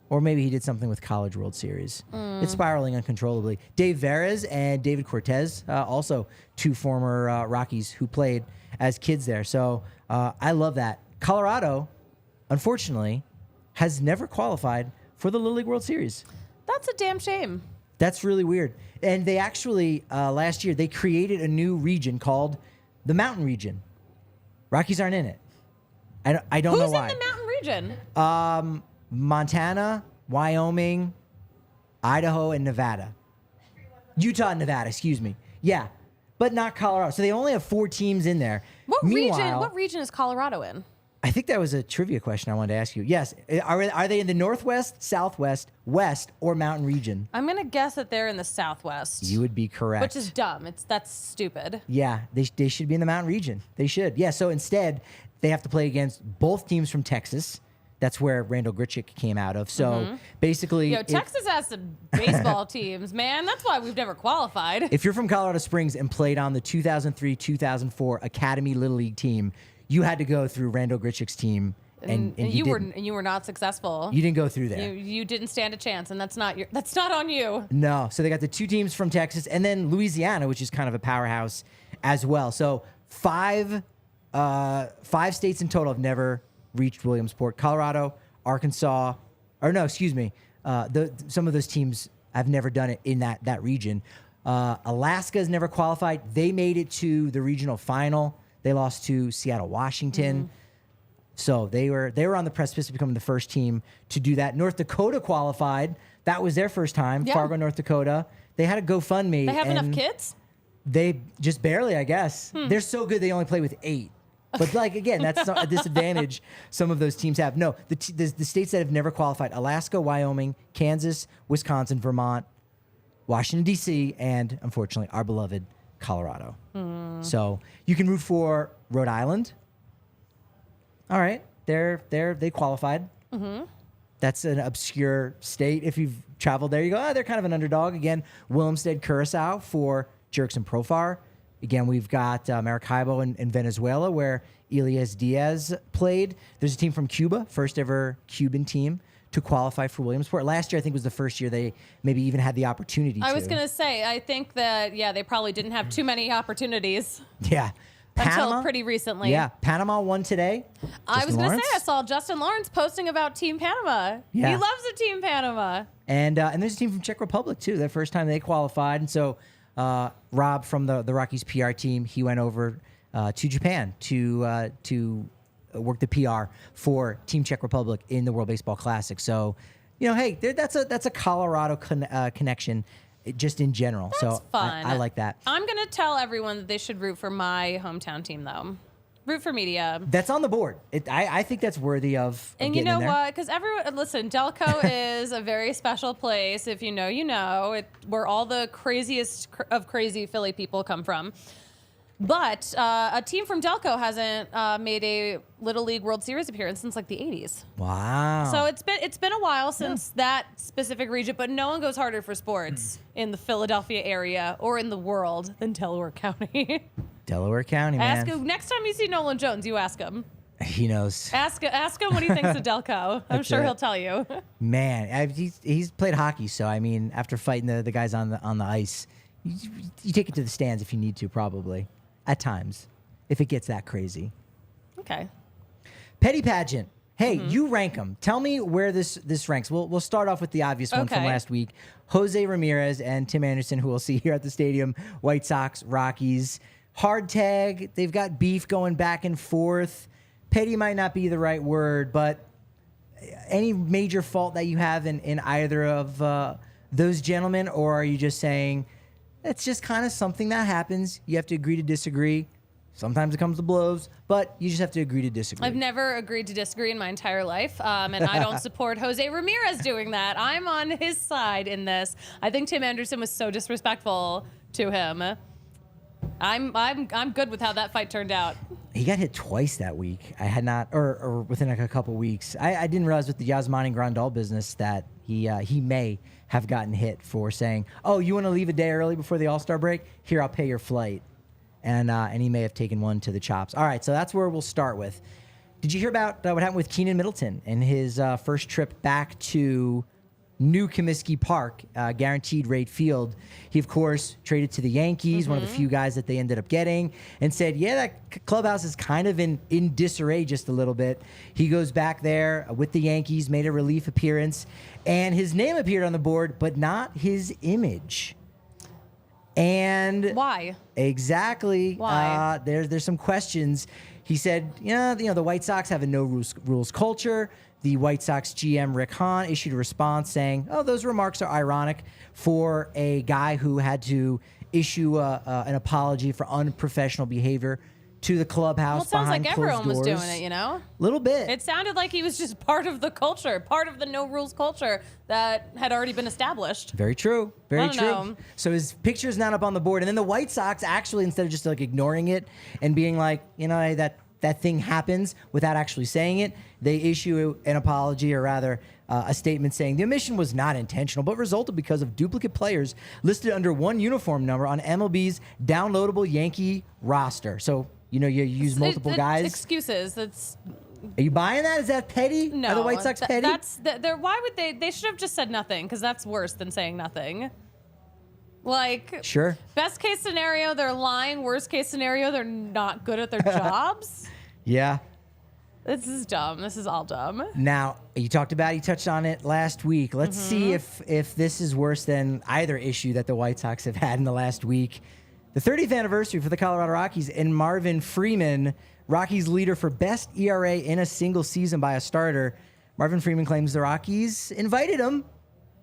Speaker 1: Or maybe he did something with College World Series. It's spiraling uncontrollably. Dave Veres and David Cortez, also 2 former Rockies who played as kids there. So I love that. Colorado, unfortunately, has never qualified for the Little League World Series.
Speaker 2: That's a damn shame.
Speaker 1: That's really weird. And they actually, last year, they created a new region called the Mountain Region. Rockies aren't in it. I don't know why.
Speaker 2: Who's in the Mountain Region?
Speaker 1: Montana, Wyoming, Idaho, and Nevada. Utah and Nevada, excuse me. Yeah, but not Colorado. So they only have 4 teams in there.
Speaker 2: What region is Colorado in?
Speaker 1: I think that was a trivia question I wanted to ask you. Yes. Are they in the Northwest, Southwest, West, or Mountain Region?
Speaker 2: I'm going to guess that they're in the Southwest.
Speaker 1: You would be correct.
Speaker 2: Which is dumb. That's stupid.
Speaker 1: Yeah, they should be in the Mountain Region. They should. Yeah, so instead, they have to play against both teams from Texas. That's where Randall Grichuk came out of. So basically...
Speaker 2: Texas has some baseball teams, man. That's why we've never qualified.
Speaker 1: If you're from Colorado Springs and played on the 2003-2004 Academy Little League team, you had to go through Randall Grichuk's team, and you
Speaker 2: were not successful.
Speaker 1: You didn't go through there.
Speaker 2: You didn't stand a chance, and that's not on you.
Speaker 1: No. So they got the 2 teams from Texas, and then Louisiana, which is kind of a powerhouse as well. So 5 states in total have never reached Williamsport. Colorado, Arkansas, some of those teams have never done it in that region. Alaska has never qualified. They made it to the regional final. They lost to Seattle, Washington. So they were on the precipice of becoming the first team to do that. North Dakota qualified. That was their first time. Yeah. Fargo, North Dakota. They had a GoFundMe.
Speaker 2: They have enough kids?
Speaker 1: They just barely, I guess. They're so good they only play with 8. But again, that's a disadvantage some of those teams have. No, the states that have never qualified: Alaska, Wyoming, Kansas, Wisconsin, Vermont, Washington, D.C., and unfortunately, our beloved Colorado. So you can root for Rhode Island. All right, they qualified. That's an obscure state. If you've traveled there, you go, they're kind of an underdog. Again, Williamstead, Curacao for Jurickson Profar. Again, we've got Maracaibo in Venezuela, where Elias Diaz played. There's a team from Cuba, first ever Cuban team to qualify for Williamsport. Last year, I think, was the first year they maybe even had the opportunity to.
Speaker 2: I was going to say, I think that, they probably didn't have too many opportunities.
Speaker 1: Yeah.
Speaker 2: Until pretty recently.
Speaker 1: Yeah. Panama won today.
Speaker 2: I was going to say, I saw Justin Lawrence posting about Team Panama.
Speaker 1: Yeah.
Speaker 2: He loves the Team Panama.
Speaker 1: And there's a team from Czech Republic, too. Their first time they qualified. And so Rob from the Rockies PR team, he went over to Japan to work the PR for Team Czech Republic in the World Baseball Classic. So, hey, that's a Colorado connection just in general.
Speaker 2: That's
Speaker 1: so
Speaker 2: fun.
Speaker 1: I like that.
Speaker 2: I'm going to tell everyone that they should root for my hometown team, though. Root for media.
Speaker 1: That's on the board. I think that's worthy of
Speaker 2: And you know what? Because everyone, listen, Delco is a very special place. If you know, you know. Where all the craziest of crazy Philly people come from. But a team from Delco hasn't made a Little League World Series appearance since like the 80s.
Speaker 1: Wow.
Speaker 2: So it's been a while since that specific region, but no one goes harder for sports in the Philadelphia area or in the world than Delaware County.
Speaker 1: Delaware County, man.
Speaker 2: Ask him next time you see Nolan Jones. You ask him.
Speaker 1: He knows.
Speaker 2: Ask him what he thinks of Delco. I'm sure he'll tell you.
Speaker 1: Man, he's played hockey, so I mean, after fighting the guys on the ice, you take it to the stands if you need to, probably. At times, if it gets that crazy.
Speaker 2: Okay.
Speaker 1: Petty pageant. Hey, you rank them. Tell me where this ranks. We'll start off with the obvious one from last week. Jose Ramirez and Tim Anderson, who we'll see here at the stadium. White Sox, Rockies. Hard tag. They've got beef going back and forth. Petty might not be the right word, but any major fault that you have in either of those gentlemen, or are you just saying it's just kind of something that happens? You have to agree to disagree. Sometimes it comes to blows, but you just have to agree to disagree.
Speaker 2: I've never agreed to disagree in my entire life, and I don't support Jose Ramirez doing that. I'm on his side in this. I think Tim Anderson was so disrespectful to him. I'm good with how that fight turned out.
Speaker 1: He got hit twice that week. I had not, or within like a couple weeks. I didn't realize with the Yasmani Grandal business that he may have gotten hit for saying, "Oh, you want to leave a day early before the All-Star break? Here, I'll pay your flight." And he may have taken one to the chops. All right, so that's where we'll start with. Did you hear about what happened with Keenan Middleton and his first trip back to New Comiskey Park, guaranteed rate field? He, of course, traded to the Yankees, one of the few guys that they ended up getting, and said, yeah, that clubhouse is kind of in disarray just a little bit. He goes back there with the Yankees, made a relief appearance, and his name appeared on the board, but not his image. And
Speaker 2: why?
Speaker 1: Exactly.
Speaker 2: Why?
Speaker 1: There's some questions. He said, the White Sox have a no rules culture. The White Sox GM Rick Hahn issued a response saying, "Oh, those remarks are ironic for a guy who had to issue an apology for unprofessional behavior to the clubhouse."
Speaker 2: Well, it sounds
Speaker 1: behind
Speaker 2: like
Speaker 1: closed
Speaker 2: everyone was
Speaker 1: doors.
Speaker 2: doing it,
Speaker 1: A little bit.
Speaker 2: It sounded like he was just part of the culture, part of the no rules culture that had already been established.
Speaker 1: Very true. Very true.
Speaker 2: know.
Speaker 1: So his picture's not up on the board. And then the White Sox actually, instead of just like ignoring it and being like, hey, that thing happens without actually saying it, they issue an apology, or rather a statement saying the omission was not intentional, but resulted because of duplicate players listed under one uniform number on MLB's downloadable Yankee roster. So, you use multiple guys.
Speaker 2: Excuses.
Speaker 1: Are you buying that? Is that petty?
Speaker 2: No.
Speaker 1: Are the White Sox petty?
Speaker 2: Why would they should have just said nothing, because that's worse than saying nothing. Like,
Speaker 1: Sure.
Speaker 2: Best case scenario, they're lying. Worst case scenario, they're not good at their jobs.
Speaker 1: Yeah.
Speaker 2: This is dumb. This is all dumb.
Speaker 1: Now, you touched on it last week. Let's see if this is worse than either issue that the White Sox have had in the last week. The 30th anniversary for the Colorado Rockies and Marvin Freeman, Rockies leader for best ERA in a single season by a starter. Marvin Freeman claims the Rockies invited him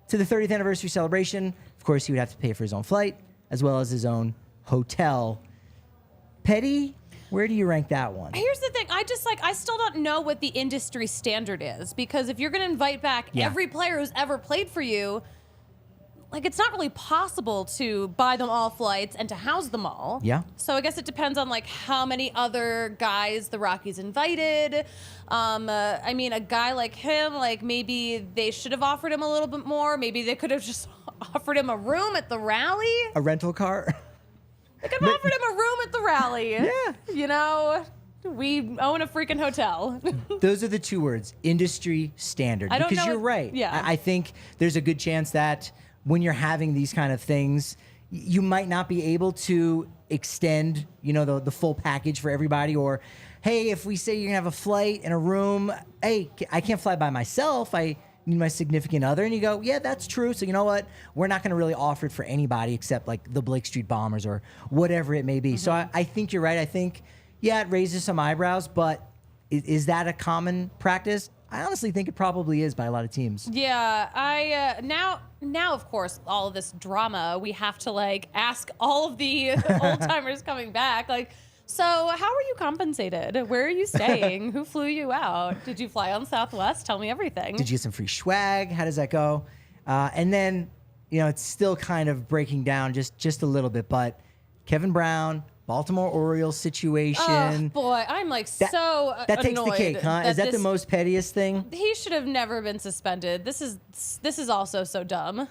Speaker 1: to the 30th anniversary celebration. Of course, he would have to pay for his own flight as well as his own hotel. Petty, where do you rank that one?
Speaker 2: Here's the thing. I still don't know what the industry standard is, because if you're going to invite back every player who's ever played for you, it's not really possible to buy them all flights and to house them all.
Speaker 1: Yeah.
Speaker 2: So I guess it depends on how many other guys the Rockies invited. A guy like him, maybe they should have offered him a little bit more. Maybe they could have just offered him a room at the rally.
Speaker 1: A rental car?
Speaker 2: They could have offered him a room at the rally.
Speaker 1: Yeah.
Speaker 2: We own a freaking hotel.
Speaker 1: Those are the two words, industry standard.
Speaker 2: I don't
Speaker 1: because
Speaker 2: know
Speaker 1: you're right.
Speaker 2: Yeah.
Speaker 1: I think there's a good chance that when you're having these kind of things, you might not be able to extend, the full package for everybody. Or, hey, if we say you're gonna have a flight and a room, hey, I can't fly by myself. I need my significant other. And you go, yeah, that's true. So you know what? We're not going to really offer it for anybody except like the Blake Street Bombers or whatever it may be. So I think you're right. I think, yeah, it raises some eyebrows, but is that a common practice? I honestly think it probably is by a lot of teams.
Speaker 2: Yeah, I now of course all of this drama we have to like ask all of the old timers coming back like, so how are you compensated? Where are you staying? Who flew you out? Did you fly on Southwest? Tell me everything.
Speaker 1: Did you get some free swag? How does that go? And then it's still kind of breaking down just a little bit, but Kevin Brown, Baltimore Orioles situation.
Speaker 2: Oh boy, I'm like so
Speaker 1: that takes the
Speaker 2: annoyed
Speaker 1: cake, huh? Is that the most pettiest thing?
Speaker 2: He should have never been suspended. This is also so dumb.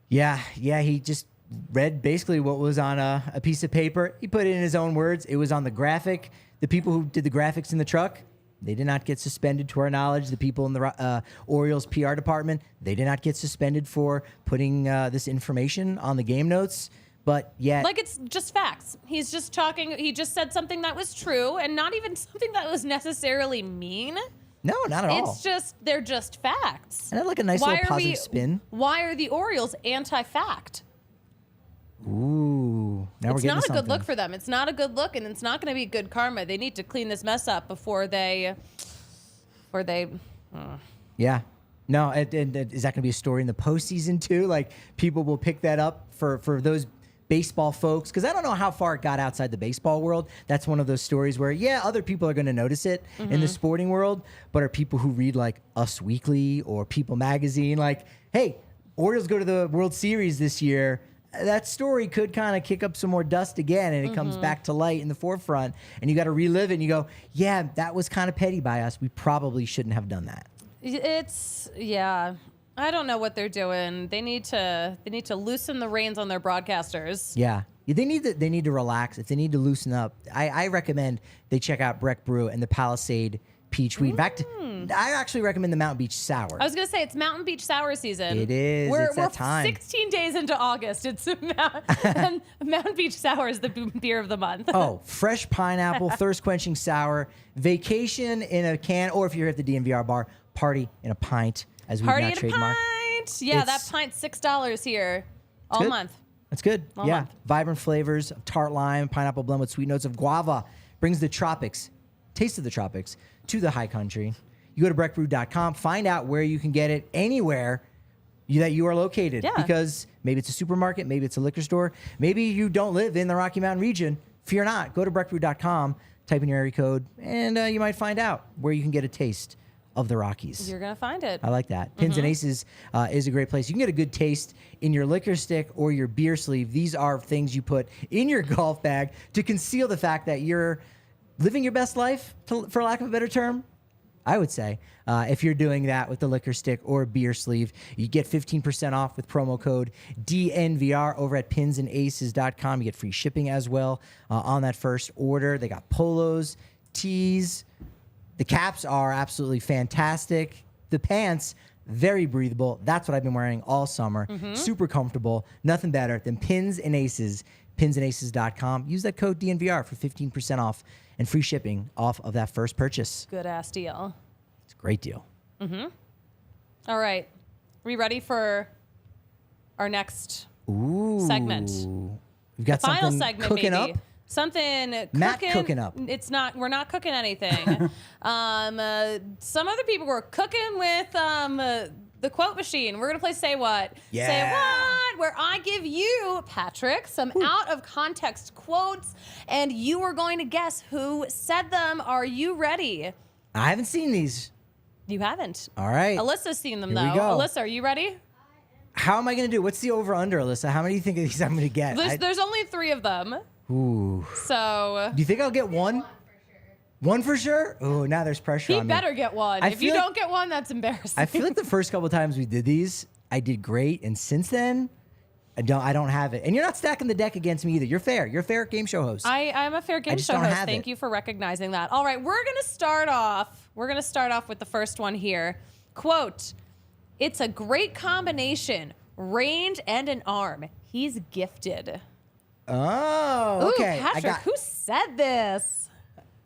Speaker 1: Yeah, he just read basically what was on a piece of paper. He put it in his own words. It was on the graphic. The people who did the graphics in the truck, they did not get suspended to our knowledge. The people in the Orioles PR department, they did not get suspended for putting this information on the game notes. But yet,
Speaker 2: like, it's just facts. He's just talking. He just said something that was true and not even something that was necessarily mean.
Speaker 1: No, not at all.
Speaker 2: It's just, they're just facts.
Speaker 1: And I like a nice little positive spin.
Speaker 2: Why are the Orioles anti-fact?
Speaker 1: Ooh, now we're getting
Speaker 2: It's not a
Speaker 1: something.
Speaker 2: good look for them. It's not a good look, and it's not going to be good karma. They need to clean this mess up before they.
Speaker 1: Yeah. No, and is that going to be a story in the postseason too? Like people will pick that up for those baseball folks, because I don't know how far it got outside the baseball world. That's one of those stories where, yeah, other people are going to notice it in the sporting world, but are people who read like Us Weekly or People Magazine like, hey, Orioles go to the World Series this year. That story could kind of kick up some more dust again, and it comes back to light in the forefront, and you got to relive it, and you go, yeah, that was kind of petty by us. We probably shouldn't have done that.
Speaker 2: Yeah. I don't know what they're doing. They need to loosen the reins on their broadcasters.
Speaker 1: Yeah. They need to relax. If they need to loosen up, I recommend they check out Breck Brew and the Palisade Peach Wheat. In fact, I actually recommend the Mountain Beach Sour.
Speaker 2: I was going to say, it's Mountain Beach Sour season.
Speaker 1: It is. It's that time.
Speaker 2: 16 days into August. And Mountain Beach Sour is the beer of the month.
Speaker 1: Oh, fresh pineapple, thirst-quenching sour, vacation in a can, or if you're at the DNVR bar, party in a pint, as we've now trademarked.
Speaker 2: Party in a pint. Yeah, that pint's $6 here all month.
Speaker 1: That's good.
Speaker 2: All
Speaker 1: yeah.
Speaker 2: month.
Speaker 1: Vibrant flavors of tart lime, pineapple blend with sweet notes of guava. Brings the tropics, taste of the tropics, to the high country. You go to breckbrew.com, find out where you can get it anywhere that you are located.
Speaker 2: Yeah.
Speaker 1: Because maybe it's a supermarket, maybe it's a liquor store, maybe you don't live in the Rocky Mountain region. Fear not. Go to breckbrew.com, type in your area code, and you might find out where you can get a taste of the Rockies.
Speaker 2: You're going to find it.
Speaker 1: I like that. Pins and Aces is a great place. You can get a good taste in your liquor stick or your beer sleeve. These are things you put in your golf bag to conceal the fact that you're living your best life, for lack of a better term. I would say, if you're doing that with the liquor stick or beer sleeve, you get 15% off with promo code DNVR over at pinsandaces.com. You get free shipping as well on that first order. They got polos, tees. The caps are absolutely fantastic. The pants, very breathable. That's what I've been wearing all summer. Super comfortable. Nothing better than Pins and Aces. Pinsandaces.com. Use that code DNVR for 15% off and free shipping off of that first purchase.
Speaker 2: Good ass deal.
Speaker 1: It's a great deal.
Speaker 2: All right. Are we ready for our next
Speaker 1: Ooh.
Speaker 2: segment?
Speaker 1: We've got
Speaker 2: Final
Speaker 1: something
Speaker 2: segment,
Speaker 1: cooking
Speaker 2: maybe.
Speaker 1: up.
Speaker 2: Something
Speaker 1: Matt
Speaker 2: cooking.
Speaker 1: cooking up.
Speaker 2: It's not. We're not cooking anything. Some other people were cooking with the quote machine. We're gonna play Say What.
Speaker 1: Yeah.
Speaker 2: Say What, where I give you, Patrick, some out of context quotes, and you are going to guess who said them. Are you ready?
Speaker 1: I haven't seen these.
Speaker 2: You haven't.
Speaker 1: All right.
Speaker 2: Alyssa's seen them
Speaker 1: Here we
Speaker 2: though.
Speaker 1: go.
Speaker 2: Alyssa, are you ready?
Speaker 1: How am I going to do? What's the over under, Alyssa? How many do you think of these I'm going to get?
Speaker 2: There's only 3 of them.
Speaker 1: Ooh.
Speaker 2: So
Speaker 1: Do you think I'll get one? One for sure? Ooh, now there's pressure
Speaker 2: he
Speaker 1: on me.
Speaker 2: better get one.
Speaker 1: I
Speaker 2: If you
Speaker 1: feel like-
Speaker 2: don't get one, that's embarrassing.
Speaker 1: I feel like the first couple of times we did these, I did great, and since then, I don't have it. And you're not stacking the deck against me either. You're fair. You're a fair game show host.
Speaker 2: I'm a fair game
Speaker 1: just
Speaker 2: show
Speaker 1: don't
Speaker 2: host.
Speaker 1: have
Speaker 2: Thank
Speaker 1: it.
Speaker 2: you for recognizing that. All right, we're gonna start off with the first one here. Quote: "It's a great combination, range and an arm. He's gifted."
Speaker 1: Oh, okay.
Speaker 2: Ooh, Patrick, who said this?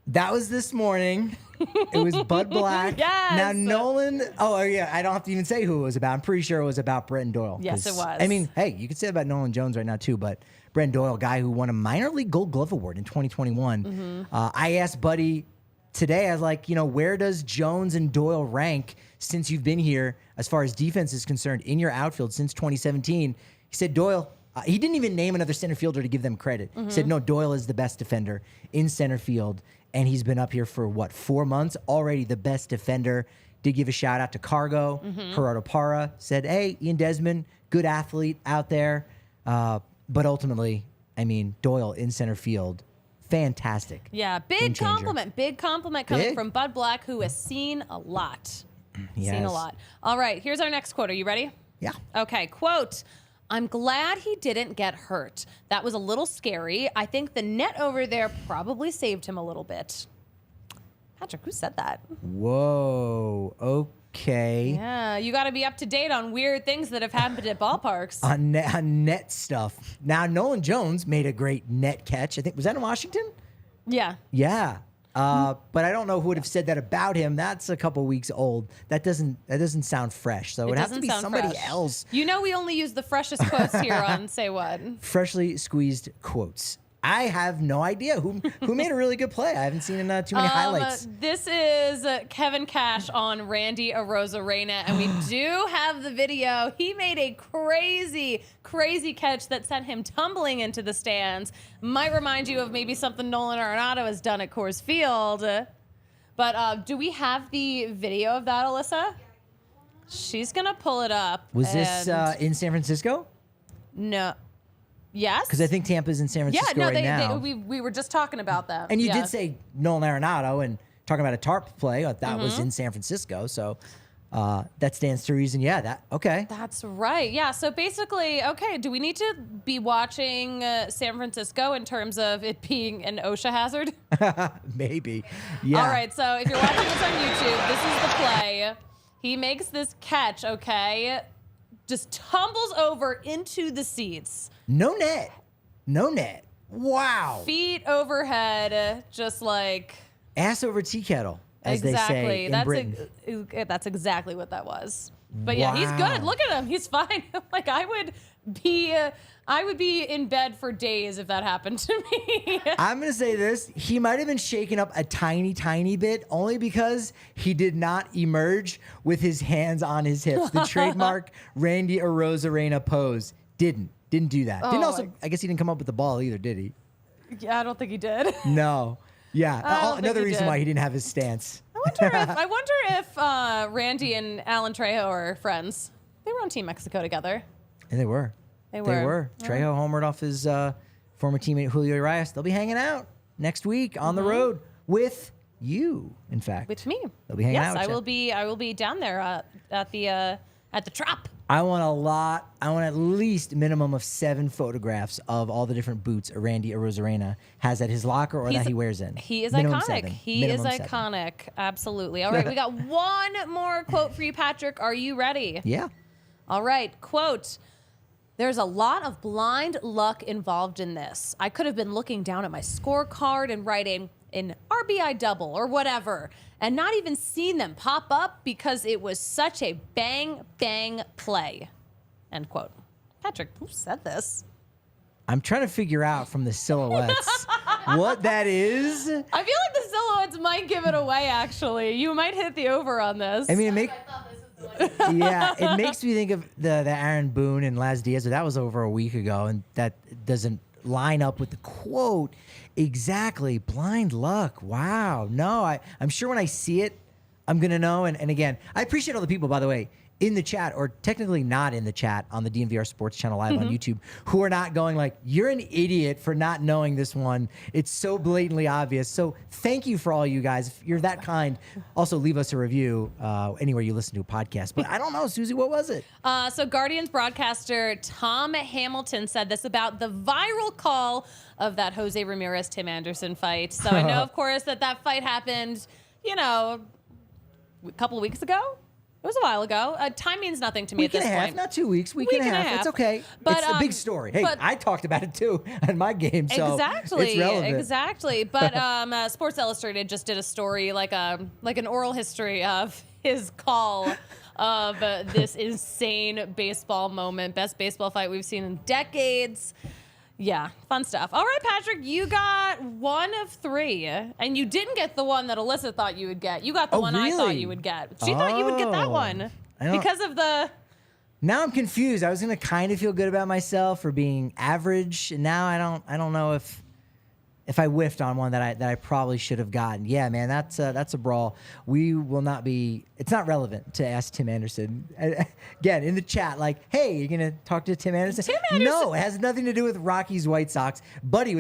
Speaker 1: That was this morning. It was Bud Black.
Speaker 2: Yes.
Speaker 1: Now Nolan. Oh yeah, I don't have to even say who it was about. I'm pretty sure it was about Brenton Doyle.
Speaker 2: Yes, it was.
Speaker 1: I mean, hey, you could say about Nolan Jones right now too, but Brenton Doyle, guy who won a minor league Gold Glove award in 2021. I asked Buddy today. I was like, where does Jones and Doyle rank since you've been here as far as defense is concerned in your outfield since 2017? He said Doyle. He didn't even name another center fielder to give them credit. He said, no, Doyle is the best defender in center field. And he's been up here for, 4 months? Already the best defender. Did give a shout out to Cargo. Gerardo Parra said, hey, Ian Desmond, good athlete out there. But ultimately, I mean, Doyle in center field, fantastic.
Speaker 2: Yeah,
Speaker 1: Game
Speaker 2: big
Speaker 1: changer.
Speaker 2: compliment. Big compliment coming
Speaker 1: Big?
Speaker 2: from Bud Black, who has seen a lot.
Speaker 1: Yes.
Speaker 2: Seen a lot. All right, here's our next quote. Are you ready?
Speaker 1: Yeah.
Speaker 2: Okay, quote. I'm glad he didn't get hurt. That was a little scary. I think the net over there probably saved him a little bit. Patrick, who said that?
Speaker 1: Whoa. Okay.
Speaker 2: Yeah, you got to be up to date on weird things that have happened at ballparks.
Speaker 1: On net stuff. Now, Nolan Jones made a great net catch. I think, was that in Washington?
Speaker 2: Yeah.
Speaker 1: Yeah. But I don't know who would have said that about him. That's a couple weeks old. That doesn't sound fresh. So it would have to be somebody else.
Speaker 2: We only use the freshest quotes here on Say What.
Speaker 1: Freshly squeezed quotes. I have no idea who made a really good play. I haven't seen too many highlights.
Speaker 2: This is Kevin Cash on Randy Arozarena, and we do have the video. He made a crazy catch that sent him tumbling into the stands. Might remind you of maybe something Nolan Arenado has done at Coors Field. But do we have the video of that, Alyssa? She's going to pull it up.
Speaker 1: Was this in San Francisco?
Speaker 2: No. Yes.
Speaker 1: Because I think Tampa's in San Francisco now.
Speaker 2: We were just talking about them.
Speaker 1: And you did say Nolan Arenado and talking about a TARP play. That was in San Francisco. So that stands to reason. Yeah, okay.
Speaker 2: That's right. Yeah. So basically, okay, do we need to be watching San Francisco in terms of it being an OSHA hazard?
Speaker 1: Maybe. Yeah.
Speaker 2: All right. So if you're watching this on YouTube, this is the play. He makes this catch, okay? Just tumbles over into the seats.
Speaker 1: No net. Wow.
Speaker 2: Feet overhead, just like
Speaker 1: ass over tea kettle, as they say in Britain.
Speaker 2: That's exactly what that was. But yeah, he's good. Look at him. He's fine. Like I would be in bed for days if that happened to me.
Speaker 1: I'm going to say this. He might have been shaken up a tiny bit only because he did not emerge with his hands on his hips. The trademark Randy Arozarena pose. Didn't do that. I guess he didn't come up with the ball either, did he?
Speaker 2: Yeah, I don't think he did.
Speaker 1: No. Yeah. Another reason
Speaker 2: did.
Speaker 1: why he didn't have his stance.
Speaker 2: I wonder if Randy and Alan Trejo are friends. They were on Team Mexico together.
Speaker 1: And they were.
Speaker 2: They were.
Speaker 1: Trejo homered off his former teammate Julio Urias. They'll be hanging out next week on the road with you, in fact.
Speaker 2: With me.
Speaker 1: They'll be hanging out
Speaker 2: Yes,
Speaker 1: with you.
Speaker 2: I will be down there at the Trop.
Speaker 1: I want at least minimum of 7 photographs of all the different boots Randy Arozarena has at his locker or that he wears in.
Speaker 2: He is
Speaker 1: Minimum
Speaker 2: iconic.
Speaker 1: 7.
Speaker 2: He is
Speaker 1: Minimum 7.
Speaker 2: iconic. Absolutely. All right, we got one more quote for you, Patrick. Are you ready?
Speaker 1: Yeah.
Speaker 2: All right, quote. There's a lot of blind luck involved in this. I could have been looking down at my scorecard and writing an RBI double or whatever and not even seen them pop up because it was such a bang play. End quote. Patrick, who said this?
Speaker 1: I'm trying to figure out from the silhouettes what that is.
Speaker 2: I feel like the silhouettes might give it away, actually. You might hit the over on this.
Speaker 1: I mean, it makes me think of the Aaron Boone and Laz Diaz, but that was over a week ago, and that doesn't line up with the quote exactly. Blind luck. Wow. No, I'm sure when I see it, I'm going to know. And again, I appreciate all the people, by the way, in the chat, or technically not in the chat on the DNVR Sports channel live on YouTube, who are not going like, you're an idiot for not knowing this one. It's so blatantly obvious. So thank you for all you guys. If you're that kind, also leave us a review anywhere you listen to a podcast. But I don't know, Susie, what was it?
Speaker 2: So Guardians broadcaster Tom Hamilton said this about the viral call of that Jose Ramirez-Tim Anderson fight. So I know, of course, that fight happened, a couple of weeks ago. It was a while ago. Time means nothing to me
Speaker 1: Week
Speaker 2: at this
Speaker 1: and a half,
Speaker 2: point.
Speaker 1: not 2 weeks. Week and a half. It's okay.
Speaker 2: But,
Speaker 1: it's a big story. Hey,
Speaker 2: but-
Speaker 1: I talked about it too at my game, so it's relevant.
Speaker 2: Exactly. But Sports Illustrated just did a story, like an oral history of his call of this insane baseball moment, best baseball fight we've seen in decades. Yeah, fun stuff. All right, Patrick, you got 1 of 3, and you didn't get the one that Alyssa thought you would get. You got the one I thought
Speaker 1: really?
Speaker 2: you would get. She thought you would get that one because of the.
Speaker 1: Now I'm confused. I was gonna kind of feel good about myself for being average, and now I don't know if I whiffed on one that I probably should have gotten. Yeah, man, that's a brawl. We will not be. It's not relevant to ask Tim Anderson again in the chat. Like, hey, you're gonna talk to Tim Anderson?
Speaker 2: Tim Anderson.
Speaker 1: No, it has nothing to do with Rockies White Sox. Buddy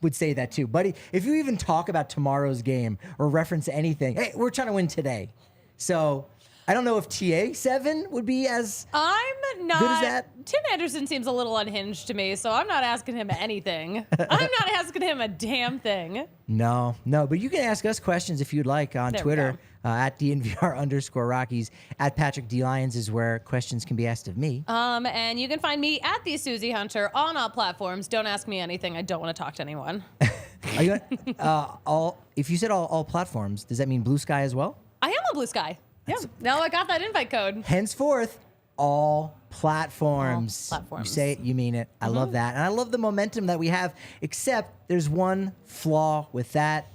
Speaker 1: would say that too. Buddy, if you even talk about tomorrow's game or reference anything, hey, we're trying to win today. So I don't know if TA7 would be as
Speaker 2: I'm not.
Speaker 1: good as that.
Speaker 2: Tim Anderson seems a little unhinged to me, so I'm not asking him anything. I'm not asking him a damn thing.
Speaker 1: No, but you can ask us questions if you'd like on
Speaker 2: There we
Speaker 1: Twitter at DNVR_Rockies. At Patrick D. Lyons is where questions can be asked of me.
Speaker 2: And you can find me at the Susie Hunter on all platforms. Don't ask me anything. I don't want to talk to anyone.
Speaker 1: Are you if you said all platforms, does that mean Blue Sky as well?
Speaker 2: I am on Blue Sky. Yeah. No, I got that invite code.
Speaker 1: Henceforth, all platforms.
Speaker 2: All platforms.
Speaker 1: You say it, you mean it. I love that. And I love the momentum that we have, except there's one flaw with that.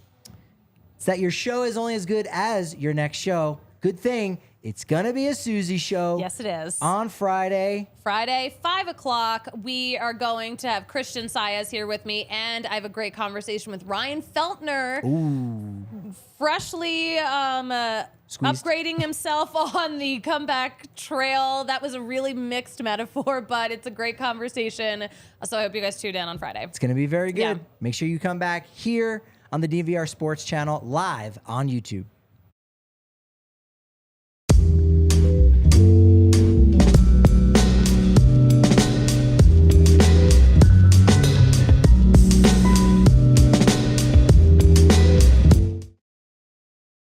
Speaker 1: It's that your show is only as good as your next show. Good thing, it's going to be a Susie show.
Speaker 2: Yes, it is.
Speaker 1: On Friday.
Speaker 2: Friday, 5 o'clock, we are going to have Christian Saez here with me, and I have a great conversation with Ryan Feltner.
Speaker 1: Ooh.
Speaker 2: Freshly
Speaker 1: Squeezed.
Speaker 2: upgrading himself on the comeback trail. That was a really mixed metaphor, but it's a great conversation. So I hope you guys tune in on Friday.
Speaker 1: It's going to be very good.
Speaker 2: Yeah.
Speaker 1: Make sure you come back here on the DNVR Sports channel live on YouTube.